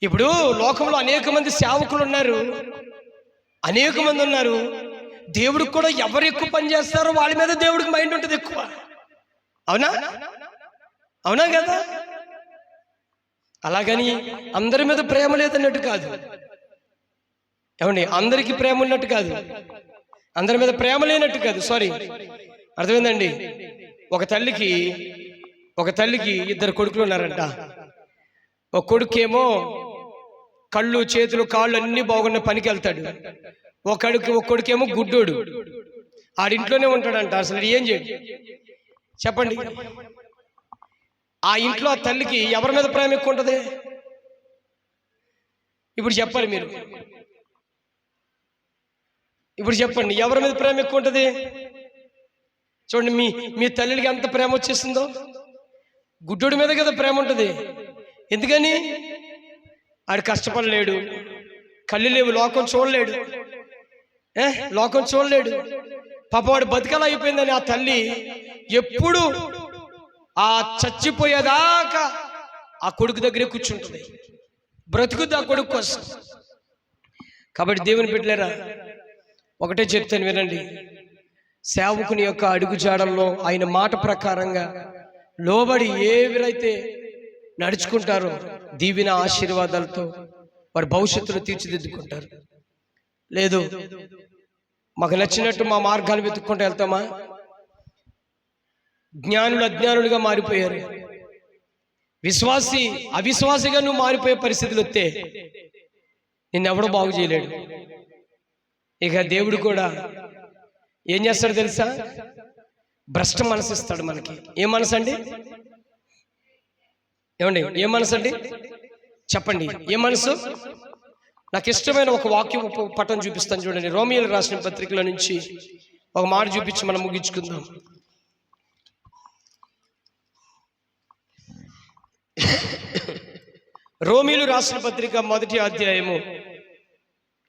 ఇప్పుడు లోకంలో అనేక మంది సేవకులు ఉన్నారు, అనేక మంది ఉన్నారు. దేవుడికి కూడా ఎవరు ఎక్కువ పని చేస్తారో వాళ్ళ మీద దేవుడికి మైండ్ ఉంటుంది ఎక్కువ. అవునా కదా? అలాగని అందరి మీద ప్రేమ లేదన్నట్టు కాదు. ఏమండి, అందరికీ ప్రేమ ఉన్నట్టు కాదు, అందరి మీద ప్రేమ లేనట్టు కాదు. సారీ, అర్థమైందండి? ఒక తల్లికి 2 కొడుకులు ఉన్నారంట. ఒక కొడుకేమో కళ్ళు చేతులు కాళ్ళు అన్నీ బాగున్న పనికి వెళ్తాడు. ఒక కొడుకేమో గుడ్డోడు, ఆడింట్లోనే ఉంటాడంట. అసలు ఏం చేయడు చెప్పండి? ఆ ఇంట్లో ఆ తల్లికి ఎవరి మీద ప్రేమ ఎక్కువ ఉంటుంది? ఇప్పుడు చెప్పాలి మీరు, ఇప్పుడు చెప్పండి, ఎవరి మీద ప్రేమ ఎక్కువ ఉంటుంది? చూడండి, మీ తల్లికి ఎంత ప్రేమ వచ్చేసిందో. గుడ్డోడి మీద కదా ప్రేమ ఉంటుంది. ఎందుకని? ఆడు కష్టపడలేడు, కళ్ళు లేవు, లోకం చూడలేడు, పాపవాడు బతికలా అయిపోయిందని ఆ తల్లి ఎప్పుడు ఆ చచ్చిపోయేదాకా ఆ కొడుకు దగ్గరే కూర్చుంటుంది, బ్రతుకుద్ది ఆ కొడుకు కోసం. కాబట్టి దేవుని బిడ్డలారా, ఒకటే చెప్తాను వినండి. సేవకుని యొక్క అడుగుజాడల్లో ఆయన మాట ప్రకారంగా లోబడి ఎవరైతే నడుచుకుంటారో దీవెన ఆశీర్వాదాలతో వారి భవిష్యత్తులో తీర్చిదిద్దుకుంటారు. లేదు మాకు నచ్చినట్టు మా మార్గాలు వెతుక్కుంటూ వెళ్తామా? జ్ఞానులు అజ్ఞానులుగా మారిపోయారు, విశ్వాసి అవిశ్వాసిగా నువ్వు మారిపోయే పరిస్థితులు వస్తే నిన్నెవడో బాగు చేయలేడు. ఇక దేవుడు కూడా ఏం చేస్తాడు తెలుసా? భ్రష్ట మనసు ఇస్తాడు మనకి. ఏ మనసు అండి? ఏమండి ఏ మనసు అండి? చెప్పండి, ఏ మనసు? నాకు ఇష్టమైన ఒక వాక్యం పటం చూపిస్తాను చూడండి. రోమియోలు రాసిన పత్రికల నుంచి ఒక మాట చూపించి మనం ముగించుకుందాం. రోమియోలు రాసిన పత్రిక 1వ అధ్యాయము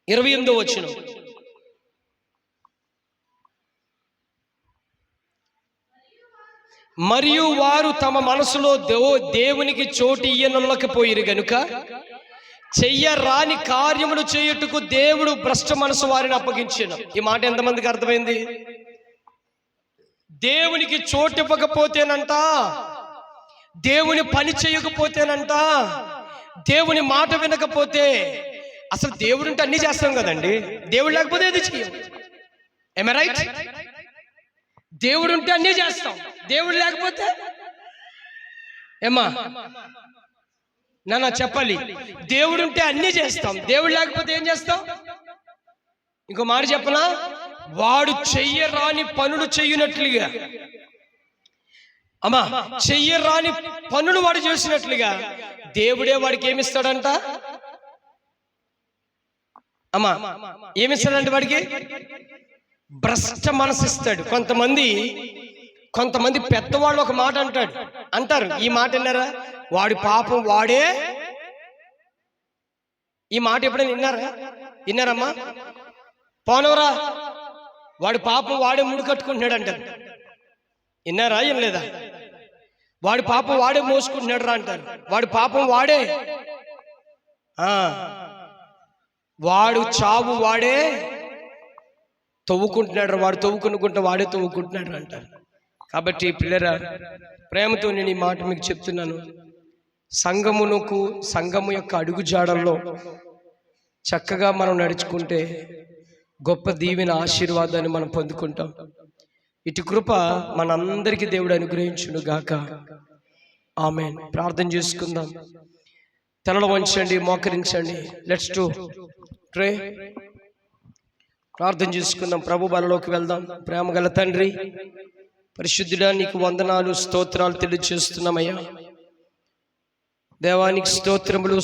28వ వచనం. మరియు వారు తమ మనసులో దేవునికి చోటు ఇయ్యనొల్లకపోయిరు గనుక చెయ్యరాని కార్యములు చేయుటకు దేవుడు భ్రష్ట మనసు వారిని అప్పగించాను. ఈ మాట ఎంతమందికి అర్థమైంది? దేవునికి చోటు ఇవ్వకపోతేనంట, దేవుని పని చేయకపోతేనంట, దేవుని మాట వినకపోతే, అసలు దేవుడు ఉంటే అన్ని చేస్తాం కదండి, దేవుడు లేకపోతే ఏది చెయ్యం. ఏమ రైట్? దేవుడు ఉంటే అన్నీ చేస్తాం, దేవుడు లేకపోతే ఏమా నాన్న చెప్పాలి? దేవుడు ఉంటే అన్నీ చేస్తాం, దేవుడు లేకపోతే ఏం చేస్తాం? ఇంకో మాట చెప్పనా? వాడు చెయ్యరాని పనులు చెయ్యనట్లుగా, అమ్మా చెయ్యరాని పనులు వాడు చేసినట్లుగా దేవుడే వాడికి ఏమిస్తాడంట? అమ్మా ఏమిస్తాడంటే వాడికి భ్రష్ట మనసు ఇస్తాడు. కొంతమంది పెద్దవాళ్ళు ఒక మాట అంటారు. ఈ మాట విన్నారా? వాడి పాపం వాడే. ఈ మాట ఎప్పుడైనా విన్నారమ్మా? పోనవరా, వాడి పాపం వాడే ముడి కట్టుకుంటున్నాడు అంటారు. విన్నారా? ఏం లేదా? వాడి పాపం వాడే మోసుకుంటున్నాడు రా అంటారు. వాడి పాపం వాడే, వాడు చావు వాడే తవ్వుకుంటున్నాడు. వాడు తవ్వుకుంటే వాడే తవ్వుకుంటున్నాడు అంటారు. కాబట్టి పిల్లరా, ప్రేమతో నేను ఈ మాట మీకు చెప్తున్నాను. సంఘము యొక్క అడుగు జాడల్లో చక్కగా మనం నడుచుకుంటే గొప్ప దీవెన ఆశీర్వాదాన్ని మనం పొందుకుంటాం. ఇటు కృప మనందరికీ దేవుడు అనుగ్రహించును గాక. ఆమేన్. ప్రార్థన చేసుకుందాం. తలలు వంచండి, మోకరించండి. Let's to pray. ప్రార్థన చేసుకుందాం. ప్రభు బలలోకి వెళ్దాం. ప్రేమగల తండ్రి, పరిశుద్ధుడా, నీకు వందనాలు, స్తోత్రాలు తెలియజేస్తున్నామయ్యా. దేవానికి స్తోత్రములు.